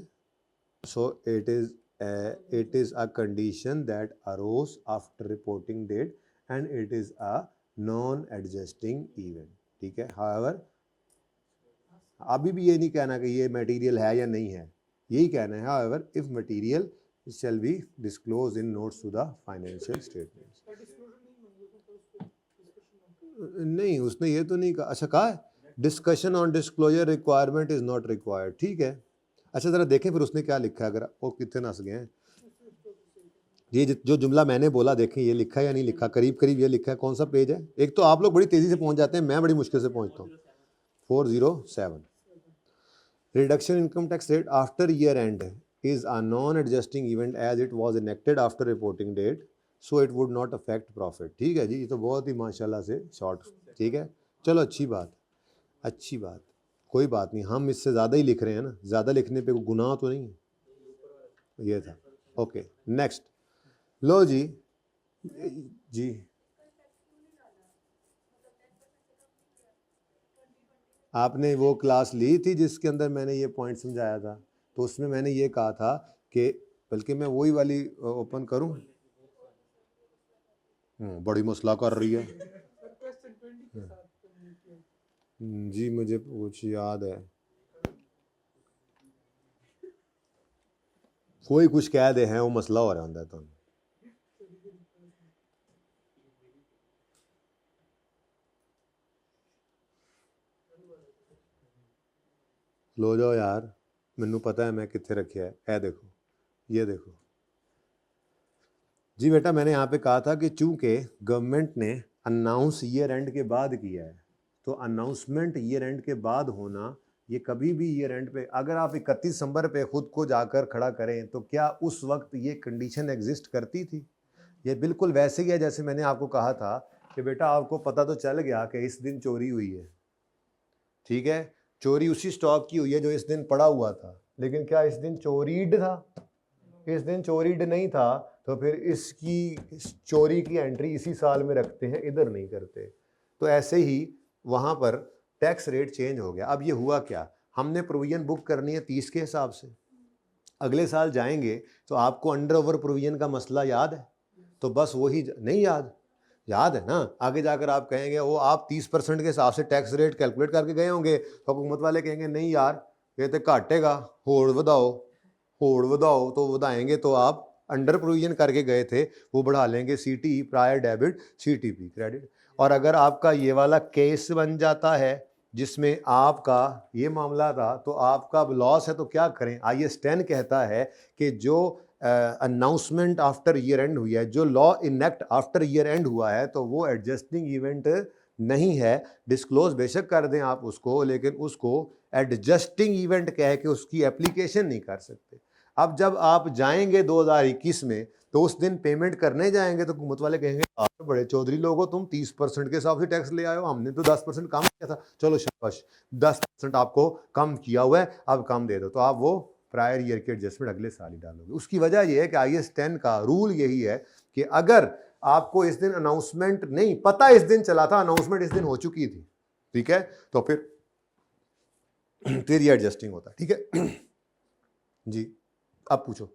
so it is a condition that arose after reporting date and it is a non-adjusting event, ठीक है। however, अभी भी ये नहीं कहना कि ये material है या नहीं है, यही कहना है however if material shall be disclosed in notes to the financial statements। नहीं, उसने ये तो नहीं कहा, अच्छा कहा है discussion on disclosure requirement is not required, ठीक है। अच्छा ज़रा देखें फिर उसने क्या लिखा है, अगर वो कितने नस गए हैं। ये जो जुमला मैंने बोला, देखें ये लिखा है या नहीं लिखा, करीब करीब ये लिखा है, कौन सा पेज है। एक तो आप लोग बड़ी तेज़ी से पहुंच जाते हैं, मैं बड़ी मुश्किल से पहुंचता हूँ। 407 reduction income tax rate after year end is a non-adjusting event as it was enacted after reporting date, so it would not affect profit, ठीक है जी। ये तो बहुत ही माशाल्लाह से शॉर्ट, ठीक है, चलो अच्छी बात, कोई बात नहीं, हम इससे ज़्यादा ही लिख रहे हैं ना, ज़्यादा लिखने पे कोई गुनाह तो नहीं है। ये था, ओके, नेक्स्ट, लो जी जी। आपने वो क्लास ली थी जिसके अंदर मैंने ये पॉइंट समझाया था, तो उसमें मैंने ये कहा था कि, बल्कि मैं वही वाली ओपन करूं, बड़ी मसला कर रही है जी, मुझे कुछ याद है, कोई कुछ कह दे हैं वो मसला हो रहा होता है। तो लो जाओ यार, मैनू पता है मैं कितने रखे है देखो, ये देखो जी बेटा। मैंने यहाँ पे कहा था कि चूंकि गवर्नमेंट ने अनाउंस ईयर एंड के बाद किया है, तो अनाउंसमेंट ईयर एंड के बाद होना, ये कभी भी ईयर एंड पे, अगर आप 31 दिसंबर पे खुद को जाकर खड़ा करें, तो क्या उस वक्त ये कंडीशन एग्जिस्ट करती थी? ये बिल्कुल वैसे ही है जैसे मैंने आपको कहा था कि बेटा आपको पता तो चल गया कि इस दिन चोरी हुई है, ठीक है, चोरी उसी स्टॉक की हुई है जो इस दिन पड़ा हुआ था, लेकिन क्या इस दिन चोरीड था? इस दिन चोरीड नहीं था, तो फिर इसकी चोरी की एंट्री इसी साल में रखते हैं, इधर नहीं करते। तो ऐसे ही वहाँ पर टैक्स रेट चेंज हो गया। अब ये हुआ क्या, हमने प्रोविजन बुक करनी है 30 के हिसाब से, अगले साल जाएंगे तो आपको अंडर ओवर प्रोविजन का मसला याद है, तो बस वही नहीं याद है ना, आगे जाकर आप कहेंगे वो आप 30% के हिसाब से टैक्स रेट कैलकुलेट करके गए होंगे, तो हुकूमत वाले कहेंगे नहीं यार ये तो घाटेगा, होड़ ਵਧਾਓ, तो ਵਧाएंगे तो आप अंडर प्रोविजन करके गए थे, वो बढ़ा लेंगे CTE prior debit, CTP credit. और अगर आपका ये वाला केस बन जाता है जिसमें आपका ये मामला था, तो आपका लॉस है, तो क्या करें। IAS 10 कहता है कि जो अनाउंसमेंट आफ्टर ईयर एंड हुई है, जो law enact after year and हुआ है, तो वो एडजस्टिंग इवेंट नहीं है, डिस्क्लोज बेशक कर दें आप उसको, लेकिन उसको एडजस्टिंग इवेंट कह के उसकी एप्लीकेशन नहीं कर सकते। अब जब आप जाएंगे 2021 में तो उस दिन पेमेंट करने जाएंगे तो हुकूमत वाले कहेंगे आप बड़े चौधरी लोग हो, तुम 30% के हिसाब से टैक्स ले आए हो, हमने तो 10% कम किया था, चलो शाबाश 10% आपको कम किया हुआ है, अब कम दे दो। तो आप वो प्रायर ईयर की एडजस्टमेंट अगले साल ही डालोगे। उसकी वजह यह है कि IAS 10 का रूल यही है कि अगर आपको इस दिन अनाउंसमेंट नहीं पता, इस दिन चला था, अनाउंसमेंट इस दिन हो चुकी थी, ठीक है, तो फिर ये एडजस्टिंग होता है, ठीक है जी। अब पूछो।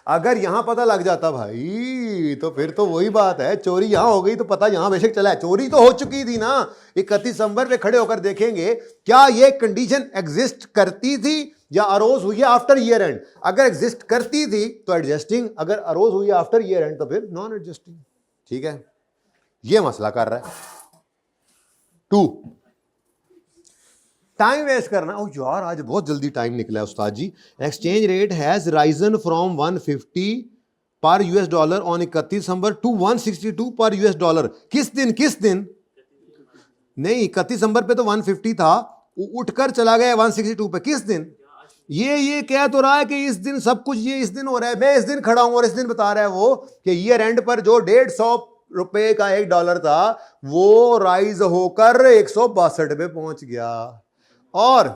अगर यहां पता लग जाता भाई तो फिर तो वही बात है, चोरी यहां हो गई तो पता यहां बेशक चला है, चोरी तो हो चुकी थी ना। 31 दिसंबर पे खड़े होकर देखेंगे क्या ये कंडीशन एग्जिस्ट करती थी या अरोज हुई है आफ्टर ईयर एंड। अगर एग्जिस्ट करती थी तो एडजस्टिंग, अगर अरोज हुई है आफ्टर ईयर एंड तो फिर नॉन एडजस्टिंग, ठीक है। ये मसला कर रहा है। 2 टाइम वेस्ट करना। ओ यार आज बहुत जल्दी टाइम निकला है उस्ताद जी। Exchange rate has risen from 150 per US dollar on 31 December to 162 per US dollar. किस दिन नहीं 31 दिसंबर पे तो 150 था, उठकर चला गया 162 पे। किस दिन? ये कह तो रहा है कि इस दिन सब कुछ ये इस दिन हो रहा है, मैं इस दिन खड़ा हूं और इस दिन बता रहा है वो कि ईयर एंड पर जो 150 रुपए का $1 था वो राइज होकर 162 पे पहुंच गया। और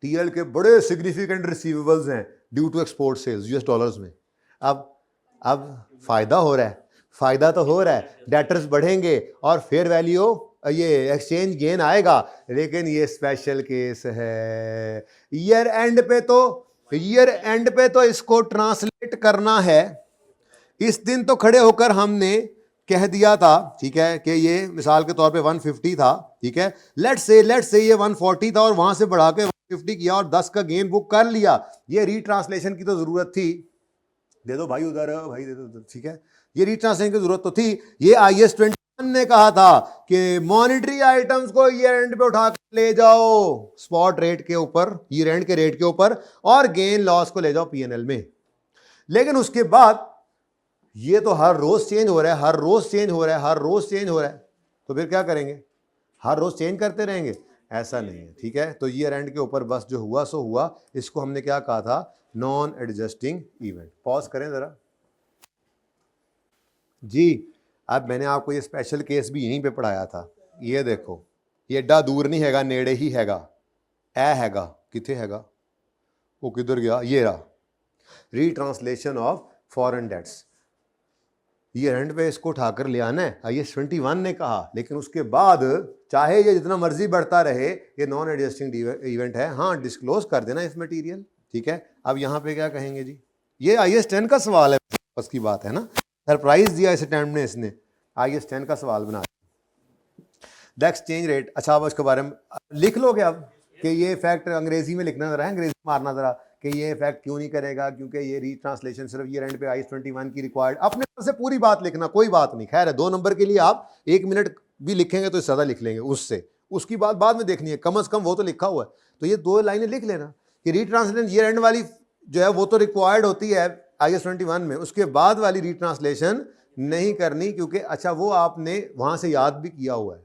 टीएल के बड़े सिग्निफिकेंट रिसीवेबल्स हैं due to export sales US dollars में। अब फायदा हो रहा है, फायदा तो हो रहा है, डेटर्स बढ़ेंगे और फेयर वैल्यू ये एक्सचेंज गेन आएगा। लेकिन ये स्पेशल केस है, ईयर एंड पे तो इसको ट्रांसलेट करना है। इस दिन तो खड़े होकर हमने कह दिया था, ठीक है, कि ये मिसाल के तौर पे 150 था, ठीक है, लेट्स से ये 140 था और वहां से बढ़ा के 150 किया और 10 का गेन बुक कर लिया। ये रीट्रांसलेशन की तो जरूरत थी, दे दो भाई उधर, भाई दे दो उधर, ठीक है, ये रीट्रांसलेशन की जरूरत तो थी। ये IAS 21 ने कहा था कि मॉनिटरी आइटम्स को ईयर एंड पे उठा कर ले जाओ स्पॉट रेट के ऊपर, ईयर एंड के रेट के ऊपर, और गेन लॉस को ले जाओ P&L में। लेकिन उसके बाद ये तो हर रोज चेंज हो रहा है, तो फिर क्या करेंगे? हर रोज चेंज करते रहेंगे? ऐसा नहीं है, ठीक है। तो ईयर एंड के ऊपर बस जो हुआ सो हुआ, इसको हमने क्या कहा था? Non adjusting event. पॉज करें जरा जी। अब मैंने आपको ये स्पेशल केस भी यहीं पे पढ़ाया था। ये देखो, ये एडा दूर नहीं हैगा, नेड़े ही हैगा। हैगा किथे हैगा, वो किधर गया? ये रहा, retranslation of foreign debts. Year end पे इसको उठाकर ले आना है, IAS 21 ने कहा। लेकिन उसके बाद चाहे ये जितना मर्जी बढ़ता रहे, ये नॉन एडजस्टिंग इवेंट है, हाँ डिस्क्लोज कर देना इस मटेरियल, ठीक है। अब यहाँ पे क्या कहेंगे जी? ये IAS 10 का सवाल है, बस की बात है ना, सरप्राइज दिया इस अटेम्प्ट ने, इसने IAS 10 का सवाल बना द एक्सचेंज रेट। अच्छा अब इसके बारे में लिख लोगे अब कि ये फैक्ट अंग्रेजी में लिखना जरा, अंग्रेजी मारना जरा कि ये फैक्ट क्यों नहीं करेगा, क्योंकि ये रीट्रांसलेशन सिर्फ ईयर एंड पे IAS 21 की रिक्वायर्ड। अपने तरफ से पूरी बात लिखना, कोई बात नहीं, खैर है 2 नंबर के लिए आप 1 मिनट भी लिखेंगे तो ज़्यादा लिख लेंगे उससे, उसकी बात बाद में देखनी है, कम से कम वो तो लिखा हुआ है। तो ये 2 लाइनें लिख लेना कि रीट्रांसलेशन ईयर एंड वाली जो है वो तो रिक्वायर्ड होती है IAS 21 में, उसके बाद वाली रीट्रांसलेशन नहीं करनी, क्योंकि अच्छा वो आपने वहाँ से याद भी किया हुआ है,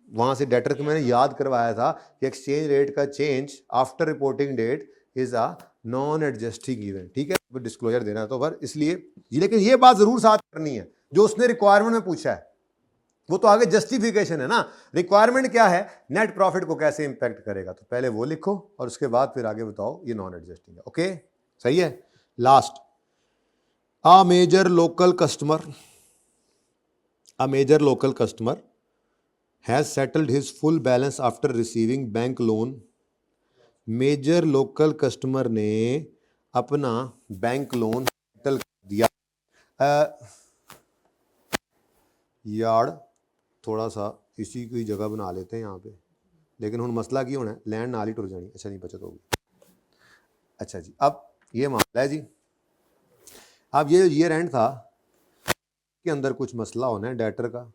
वहां से डेटर को मैंने याद करवाया था कि एक्सचेंज रेट का change after reporting date is a non adjusting event, ठीक है, डिस्क्लोजर देना तो पर इसलिए। लेकिन ये बात जरूर साथ करनी है जो उसने रिक्वायरमेंट में पूछा है, वो तो आगे जस्टिफिकेशन है ना। रिक्वायरमेंट क्या है? नेट प्रॉफिट को कैसे इंपैक्ट करेगा, तो पहले वो लिखो और उसके बाद फिर आगे बताओ ये नॉन एडजस्टिंग है। ओके सही है। Last, a major local customer has settled his full balance after receiving bank loan। Major local customer ने अपना बैंक लोन सेटल कर दिया। यार थोड़ा सा इसी की जगह बना लेते हैं यहाँ पे, लेकिन हम मसला की होना है लैंड नाल ही टुर जानी। अच्छा नहीं बचत होगी। अच्छा जी, अब ये मामला है जी, अब ये ईयर एंड था के अंदर कुछ मसला होना है डेटर का।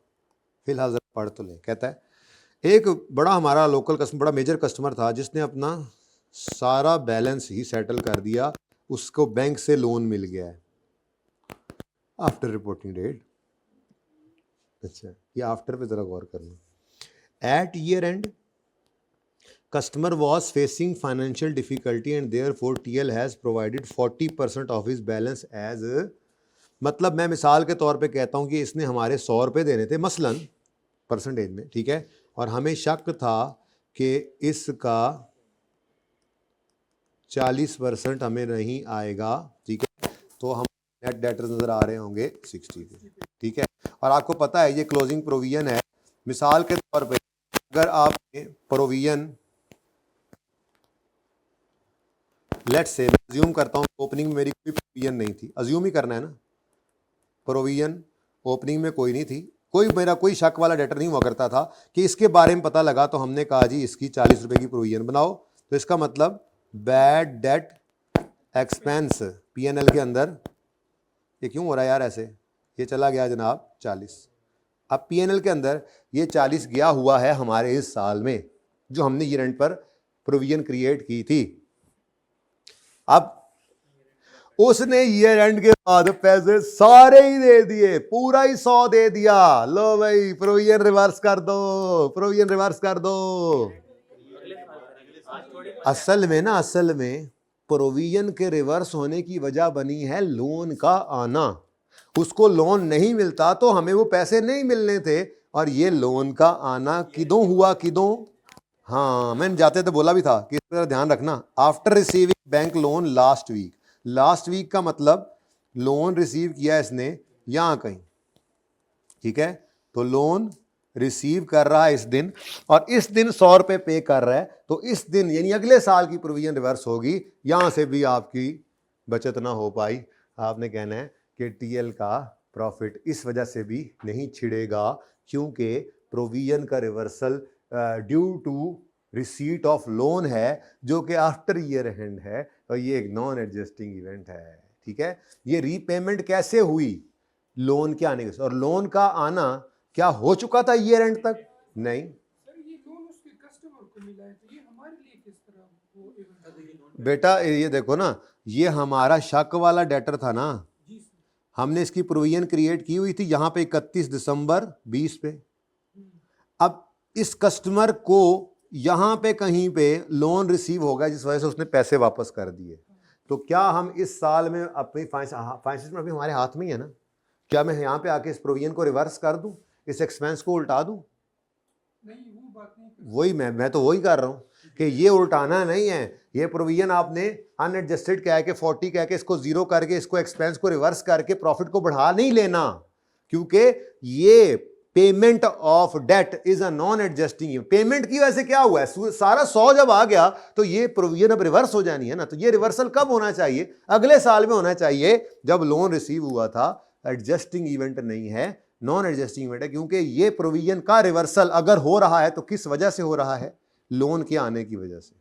फिलहाल जरा पढ़ तो ले। कहता है एक बड़ा हमारा लोकल कस्टमर, बड़ा मेजर कस्टमर था जिसने अपना सारा बैलेंस ही सेटल कर दिया, उसको बैंक से लोन मिल गया है आफ्टर रिपोर्टिंग डेट। अच्छा ये आफ्टर पे ज़रा गौर करना। At year end customer was facing financial difficulty and therefore TL has provided 40% of his balance as, मतलब मैं मिसाल के तौर पे कहता हूँ कि इसने हमारे 100 रुपये देने थे मसलन परसेंटेज में, ठीक है, और हमें शक था कि इसका 40% हमें नहीं आएगा, ठीक है, तो हम नेट डेटर्स नज़र आ रहे होंगे 60 पे, ठीक है। और आपको पता है ये क्लोजिंग प्रोविजन है। मिसाल के तौर पे अगर आपने प्रोविजन, लेट्स से, मैं अज्यूम करता हूँ ओपनिंग में मेरी कोई प्रोविजन नहीं थी, अज्यूम ही करना है ना, प्रोविजन ओपनिंग में कोई नहीं थी, मेरा कोई शक वाला डेटर नहीं हुआ करता था कि इसके बारे में पता लगा तो हमने कहा जी इसकी 40 रुपए की प्रोविजन बनाओ, तो इसका मतलब बैड डेट एक्सपेंस पीएनएल के अंदर, ये क्यों हो रहा है यार ऐसे, ये चला गया जनाब 40। अब पीएनएल के अंदर ये 40 गया हुआ है हमारे इस साल में जो हमने ईयर एंड पर प्रोविजन क्रिएट की थी। अब उसने ईयर एंड के बाद पैसे सारे ही दे दिए, पूरा ही 100 दे दिया, लो भाई प्रोविजन रिवर्स कर दो, प्रोविजन रिवर्स कर दो। असल में प्रोविजन के रिवर्स होने की वजह बनी है लोन का आना। उसको लोन नहीं मिलता तो हमें वो पैसे नहीं मिलने थे, और ये लोन का आना किदों हुआ, किदों, हाँ मैंने जाते थे बोला भी था कि इस पर ध्यान रखना। After receiving bank loan last week का मतलब लोन रिसीव किया इसने यहां कहीं, ठीक है, तो लोन रिसीव कर रहा है इस दिन, और इस दिन 100 रुपये पे कर रहा है, तो इस दिन यानी अगले साल की प्रोविजन रिवर्स होगी, यहां से भी आपकी बचत ना हो पाई। आपने कहना है कि टीएल का प्रॉफिट इस वजह से भी नहीं छिड़ेगा क्योंकि प्रोविजन का reversal due to receipt of loan है जो कि आफ्टर ईयर एंड है, और ये एक नॉन एडजस्टिंग इवेंट है, ठीक है। ये रीपेमेंट कैसे हुई, लोन के आने के, और लोन का आना क्या हो चुका था ईयर एंड तक, नहीं। सर ये लोन उसके कस्टमर को मिला है, तो ये हमारे लिए किस तरह वो event? बेटा ये देखो ना, ये हमारा शक वाला डेटर था ना, जी सर। हमने इसकी प्रोविजन क्रिएट की हुई थी यहाँ पे 31 दिसंबर 20 पे। अब इस कस्टमर को यहाँ पे कहीं पे लोन रिसीव हो गया जिस वजह से उसने पैसे वापस कर दिए, तो क्या हम इस साल में अपनी फाइनेंस में अभी हमारे हाथ में ही है ना, क्या मैं यहाँ पे आके इस प्रोविजन को रिवर्स कर दूं, इस एक्सपेंस को उल्टा दूं? नहीं, वो बात नहीं कर वही मैं तो वही कर रहा हूँ कि ये उल्टाना नहीं है, ये प्रोविजन आपने अनएडजस्टेड कह के 40 कह के इसको जीरो करके इसको एक्सपेंस को रिवर्स करके प्रॉफिट को बढ़ा नहीं लेना, क्योंकि ये payment of debt is a non adjusting. Payment की वजह से क्या हुआ है, सारा 100 जब आ गया तो ये प्रोविजन अब रिवर्स हो जानी है ना, तो ये रिवर्सल कब होना चाहिए, अगले साल में होना चाहिए जब लोन रिसीव हुआ था। एडजस्टिंग इवेंट नहीं है, नॉन एडजस्टिंग इवेंट है, क्योंकि ये प्रोविजन का रिवर्सल अगर हो रहा है तो किस वजह से हो रहा है, लोन के आने की वजह से।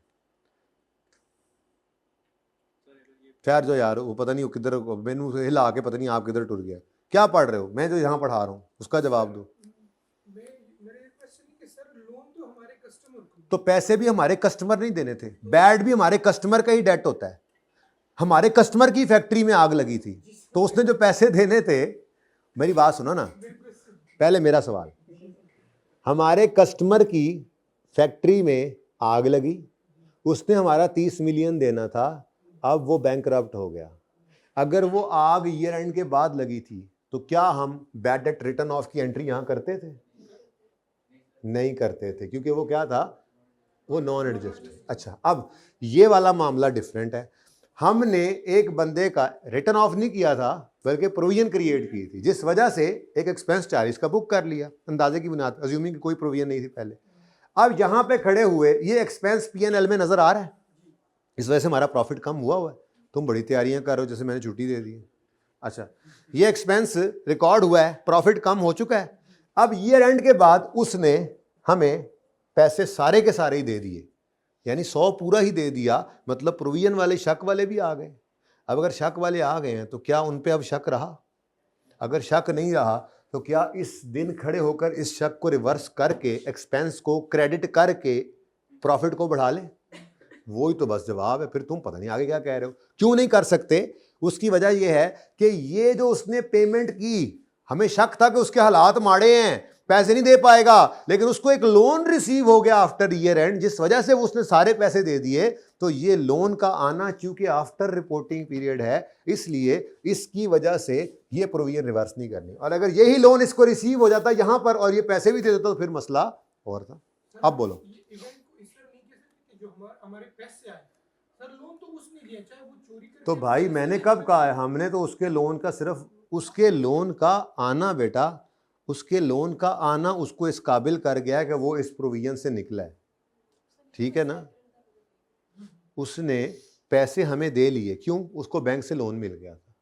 खैर जो यार वो पता नहीं वो किधर मैनू हिला के पता नहीं आप किधर टुर गया, क्या पढ़ रहे हो, मैं जो यहाँ पढ़ा रहा हूँ उसका जवाब दो। तो पैसे भी हमारे कस्टमर नहीं देने थे, बैड भी हमारे कस्टमर का ही डेट होता है। हमारे कस्टमर की फैक्ट्री में आग लगी थी तो उसने जो पैसे देने थे, मेरी बात सुनो ना, पहले मेरा सवाल, हमारे कस्टमर की फैक्ट्री में आग लगी, उसने हमारा 30 मिलियन देना था, अब वो बैंकरप्ट हो गया। अगर वो आग ईयर एंड के बाद लगी थी तो क्या हम बैड डेट रिटर्न ऑफ की एंट्री यहां करते थे? नहीं करते थे, क्योंकि वो क्या था, वो नॉन एडजस्ट। अच्छा, अब ये वाला मामला डिफरेंट है। हमने एक बंदे का रिटर्न ऑफ नहीं किया था बल्कि प्रोविजन क्रिएट की थी, जिस वजह से एक एक्सपेंस 40 का बुक कर लिया अंदाजे की बुनियाद, अज्यूमिंग की कोई प्रोविजन नहीं थी पहले। अब यहां पे खड़े हुए ये एक्सपेंस पीएनएल में नजर आ रहा है, इस वजह से हमारा प्रॉफिट कम हुआ है। तुम बड़ी तैयारियां कर रहे हो जैसे मैंने छुट्टी दे दी है। अच्छा, ये एक्सपेंस रिकॉर्ड हुआ है, प्रॉफिट कम हो चुका है। अब ईयर एंड के बाद उसने हमें पैसे सारे के सारे ही दे दिए, यानी 100 पूरा ही दे दिया, मतलब प्रोविजन वाले शक वाले भी आ गए। अब अगर शक वाले आ गए हैं तो क्या उन पे अब शक रहा? अगर शक नहीं रहा तो क्या इस दिन खड़े होकर इस शक को रिवर्स करके एक्सपेंस को क्रेडिट करके प्रॉफिट को बढ़ा ले? वही तो बस जवाब है। फिर तुम पता नहीं आगे क्या कह रहे हो, क्यों नहीं कर सकते? उसकी वजह यह है कि ये जो उसने पेमेंट की, हमें शक था कि उसके हालात माड़े हैं, पैसे नहीं दे पाएगा, लेकिन उसको एक लोन रिसीव हो गया आफ्टर ईयर एंड, जिस वजह से उसने सारे पैसे दे दिए। तो ये लोन का आना चूंकि आफ्टर रिपोर्टिंग पीरियड है, इसलिए इसकी वजह से ये प्रोविजन रिवर्स नहीं करनी। और अगर यही लोन इसको रिसीव हो जाता यहां पर और ये पैसे भी दे देता तो फिर मसला और था। अब बोलो। ये इवेंट को इस तरह नहीं कह सकते कि जो हमारे पैसे आए सर, लोन तो उसने लिया, चाहे वो चोरी करके। तो भाई मैंने कब कहा है, हमने तो उसके लोन का सिर्फ उसके लोन का आना बेटा, उसके लोन का आना उसको इस काबिल कर गया कि वो इस प्रोविजन से निकला है, ठीक है ना। उसने पैसे हमें दे लिए, क्यों? उसको बैंक से लोन मिल गया था,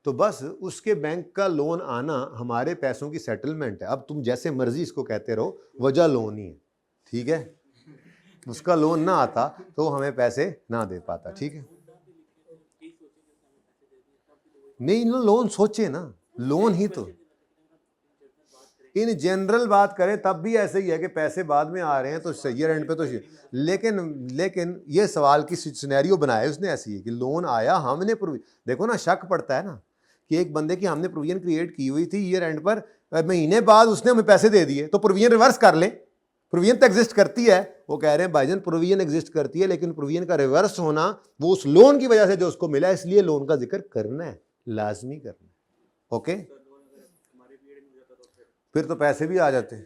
तो बस उसके बैंक का लोन आना हमारे पैसों की सेटलमेंट है। अब तुम जैसे मर्जी इसको कहते रहो, वजह लोन ही है, ठीक है। उसका लोन ना आता तो हमें पैसे ना दे पाता, ठीक है। नहीं ना, लोन सोचे ना, लोन ही तो इन जनरल बात करें तब भी ऐसे ही है कि पैसे बाद में आ रहे हैं तो ईयर एंड पे तो, लेकिन ये सवाल की सिनेरियो बनाया उसने ऐसी है कि लोन आया, हमने देखो ना, शक पड़ता है ना कि एक बंदे की हमने प्रोविजन क्रिएट की हुई थी ईयर एंड पर, महीने बाद उसने हमें पैसे दे दिए, तो प्रोविजन रिवर्स कर लें। प्रोविजन तो एग्जिस्ट करती है, वो कह रहे हैं भाईजान प्रोविजन एग्जिस्ट करती है, लेकिन प्रोविजन का रिवर्स होना वो उस लोन की वजह से जो उसको मिला, इसलिए लोन का जिक्र करना है, लाजमी करना है। ओके, फिर तो पैसे भी आ जाते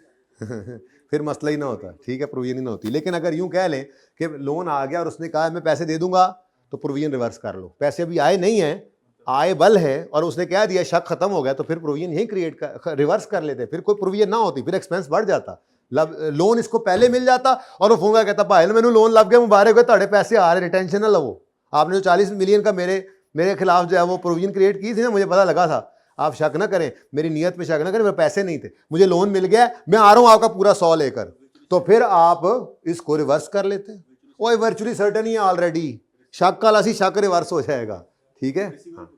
फिर मसला ही ना होता, ठीक है, प्रोविजन ही ना होती। लेकिन अगर यूं कह लें कि लोन आ गया और उसने कहा मैं पैसे दे दूंगा, तो प्रोविजन रिवर्स कर लो। पैसे अभी आए नहीं है, आए बल है, और उसने कह दिया शक खत्म हो गया, तो फिर प्रोविजन यही क्रिएट कर रिवर्स कर लेते, फिर कोई प्रोविजन ना होती, फिर एक्सपेंस बढ़ जाता, लोन इसको पहले मिल जाता और वो फोन कहता भाई मैंने लोन लग गया, मुबारक हो, तुम्हारे पैसे आ रहे, टेंशन ना लो। आपने जो 40 मिलियन का मेरे खिलाफ जो है वो प्रोविजन क्रिएट की थी ना, मुझे पता लगा था। आप शक ना करें, मेरी नीयत पे शक ना करें, मेरे पैसे नहीं थे, मुझे लोन मिल गया, मैं आ रहा हूं आपका पूरा 100 लेकर, तो फिर आप इसको रिवर्स कर लेते हैं। वो वर्चुअली सर्टन ही है ऑलरेडी, शक का लासी शक रिवर्स हो जाएगा, ठीक है। हाँ।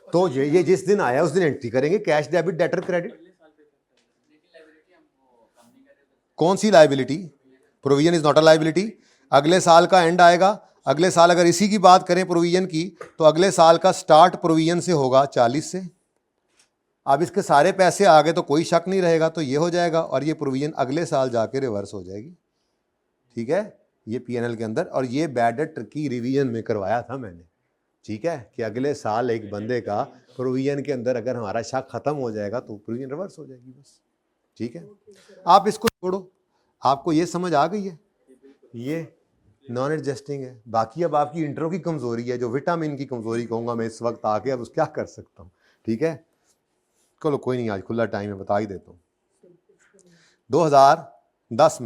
तो ये जिस दिन आया उस दिन एंट्री करेंगे, कैश डेबिट डेटर क्रेडिट। कौन सी liability? Provision is not a liability. अगले साल का एंड आएगा, अगले साल अगर इसी की बात करें प्रोविजन की, तो अगले साल का स्टार्ट प्रोविजन से होगा 40 से। अब इसके सारे पैसे आ गए तो कोई शक नहीं रहेगा, तो ये हो जाएगा, और ये प्रोविजन अगले साल जाके रिवर्स हो जाएगी, ठीक है। ये पीएनएल के अंदर, और ये बैड डेट की रिवीजन में करवाया था मैंने, ठीक है, कि अगले साल एक बंदे का प्रोविजन के अंदर अगर हमारा शक खत्म हो जाएगा तो प्रोविजन रिवर्स हो जाएगी, बस, ठीक है। आप इसको छोड़ो, आपको ये समझ आ गई है, ये नॉन एडजस्टिंग है। बाकी अब आपकी इंट्रो की कमजोरी है, जो विटामिन की कमजोरी कहूंगा मैं इस वक्त आके, अब क्या कर सकता हूँ, ठीक है। चलो कोई नहीं, आज खुला टाइम है, बता ही देता हूँ। 2010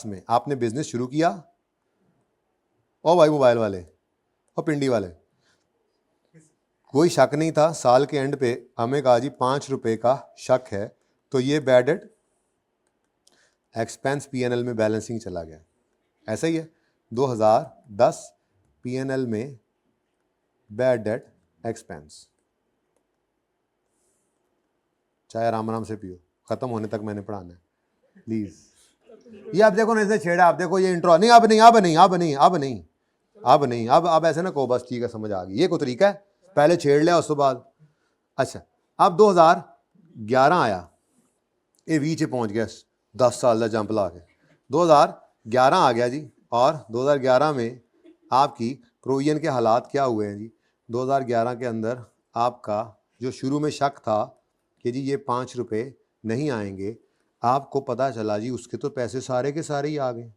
में आपने बिजनेस शुरू किया, ओ भाई मोबाइल वाले और पिंडी वाले, कोई शक नहीं था, साल के एंड पे हमें कहा जी 5 रुपए का शक है, तो ये बैड डेट एक्सपेंस पीएनएल में बैलेंसिंग चला गया, ऐसा ही है। 2010 पीएनएल में बैड डेट एक्सपेंस, चाहे आराम आराम से पियो, खत्म होने तक मैंने पढ़ाना है, प्लीज। ये आप देखो ना, इसने छेड़ा, आप देखो ये इंट्रो नहीं, अब ऐसे ना कहो, बस ठीक है समझ आ गई, ये कोई तरीका है, पहले छेड़ लिया उसके बाद। अच्छा, अब 2011 आया, ये 20 पहुंच गया, 10 साल का जंप ला के 2011 आ गया जी, और 2011 में आपकी प्रोविजन के हालात क्या हुए हैं जी। 2011 के अंदर आपका जो शुरू में शक था कि जी ये 5 रुपये नहीं आएंगे, आपको पता चला जी उसके तो पैसे सारे के सारे ही आ गए।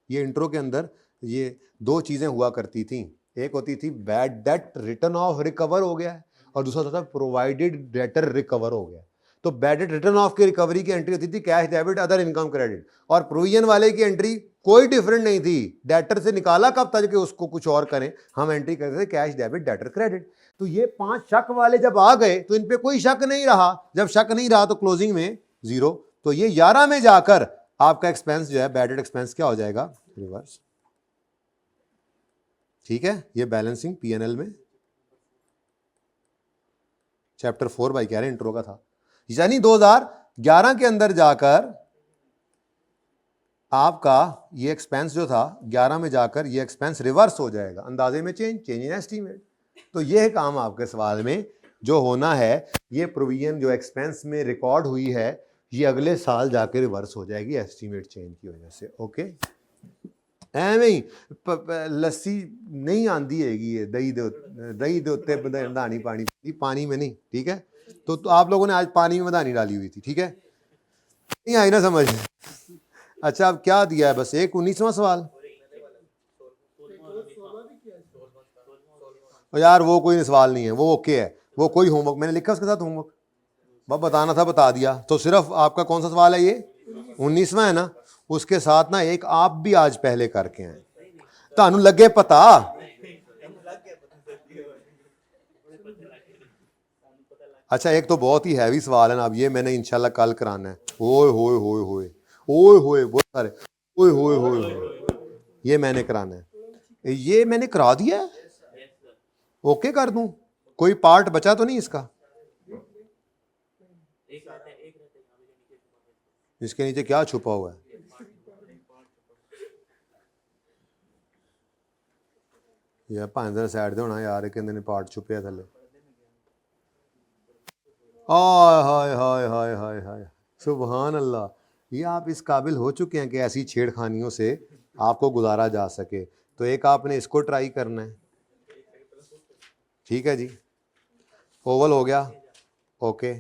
ये इंट्रो के अंदर ये 2 चीज़ें हुआ करती थी, एक होती थी bad debt return of recover हो गया है, और दूसरा होता था प्रोवाइडेड डेटर रिकवर हो गया। तो बैड डेट रिटर्न ऑफ की रिकवरी की एंट्री होती थी cash debit other income credit, और प्रोविजन वाले की एंट्री कोई डिफरेंट नहीं थी, डेटर से निकाला कब तक कि उसको कुछ और करें, हम एंट्री करते थे कैश डेबिट डेटर क्रेडिट। तो ये 5 शक वाले जब आ गए तो इन पे कोई शक नहीं रहा, जब शक नहीं रहा तो क्लोजिंग में 0, तो ये 11 में जाकर आपका एक्सपेंस जो है बैड डेट एक्सपेंस क्या हो जाएगा, रिवर्स, ठीक है। ये बैलेंसिंग पीएनएल में चैप्टर 4 भाई कह रहे हैं इंट्रो का था, यानी 2011 के अंदर जाकर आपका ये एक्सपेंस जो था 11 में जाकर ये एक्सपेंस रिवर्स हो जाएगा, अंदाजे में चेंज इन एस्टीमेट। तो ये है काम आपके सवाल में जो होना है, ये प्रोविजन जो एक्सपेंस में रिकॉर्ड हुई है ये अगले साल जाके रिवर्स हो जाएगी एस्टीमेट चेंज की वजह से। ओके, एवें ही लस्सी नहीं आंदी हैगी, ये दही दे उत्ते मधानी पानी में नहीं, ठीक है। तो आप लोगों ने आज पानी में मधानी डाली हुई थी, ठीक है, नहीं आई ना समझ। अच्छा, अब क्या दिया है, बस एक 19वां सवाल। और यार वो कोई सवाल नहीं है, वो ओके है, वो कोई होमवर्क मैंने लिखा उसके साथ होमवर्क, बस बताना था बता दिया। तो सिर्फ आपका कौन सा सवाल है, ये 19वां है ना, उसके साथ ना एक आप भी आज पहले करके आए, तानू लगे पता। अच्छा, एक तो बहुत ही हैवी सवाल है ना, अब ये मैंने इंशाल्लाह कल कराना है। ओए होए होए होए ओए होए बहुत सारे, ओए होए होए, ये मैंने कराना है, ये मैंने करा दिया है। ओके कर दूं, कोई पार्ट बचा तो नहीं इसका? इसके नीचे क्या छुपा हुआ है? यार 5 साइड होना यार, कहते पार्ट छुपे थले। हाय हाय हाय हाय हाय हाय, सुभान अल्लाह। ये आप इस काबिल हो चुके हैं कि ऐसी छेड़खानियों से आपको गुजारा जा सके। तो एक आपने इसको ट्राई करना है, ठीक है जी, ओवल हो गया, ओके।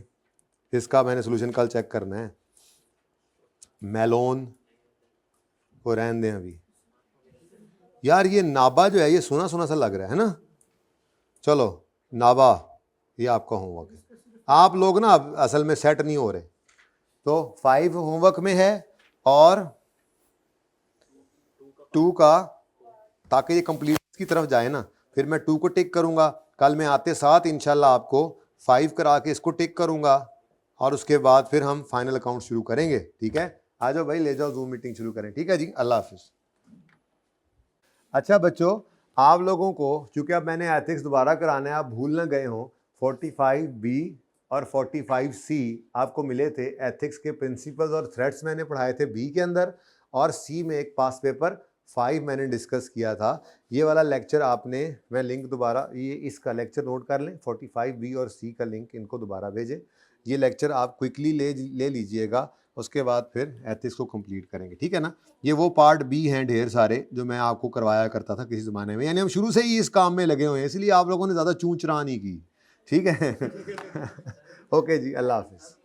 इसका मैंने सोल्यूशन कल चेक करना है। मेलोन को रहने दें अभी। यार ये नाबा जो है ये सुना सुना सा लग रहा है ना, चलो नाबा ये आपका होमवर्क है। आप लोग ना अब असल में सेट नहीं हो रहे, तो 5 होमवर्क में है और 2 का, ताकि ये कंप्लीट की तरफ जाए ना, फिर मैं 2 को टिक करूंगा। कल मैं आते साथ इंशाल्लाह आपको 5 करा के इसको टिक करूंगा और उसके बाद फिर हम फाइनल अकाउंट शुरू करेंगे, ठीक है। आ जाओ भाई, ले जाओ, जूम मीटिंग शुरू करें, ठीक है जी, अल्लाह हाफिज। अच्छा बच्चों, आप लोगों को चूंकि अब मैंने एथिक्स दोबारा कराना है, आप भूल ना गए हों, 45B और 45C आपको मिले थे। एथिक्स के प्रिंसिपल्स और थ्रेड्स मैंने पढ़ाए थे बी के अंदर, और सी में एक पास पेपर 5 मैंने डिस्कस किया था। ये वाला लेक्चर आपने, मैं लिंक दोबारा, ये इसका लेक्चर नोट कर लें, 45B और सी का लिंक इनको दोबारा भेजें। ये लेक्चर आप क्विकली ले लीजिएगा, उसके बाद फिर एथिक्स को कंप्लीट करेंगे, ठीक है ना। ये वो पार्ट बी हैं ढेर सारे जो मैं आपको करवाया करता था किसी ज़माने में, यानी हम शुरू से ही इस काम में लगे हुए हैं, इसलिए आप लोगों ने ज़्यादा चूँ चरा नहीं की, ठीक है। ओके जी, अल्लाह हाफिज़।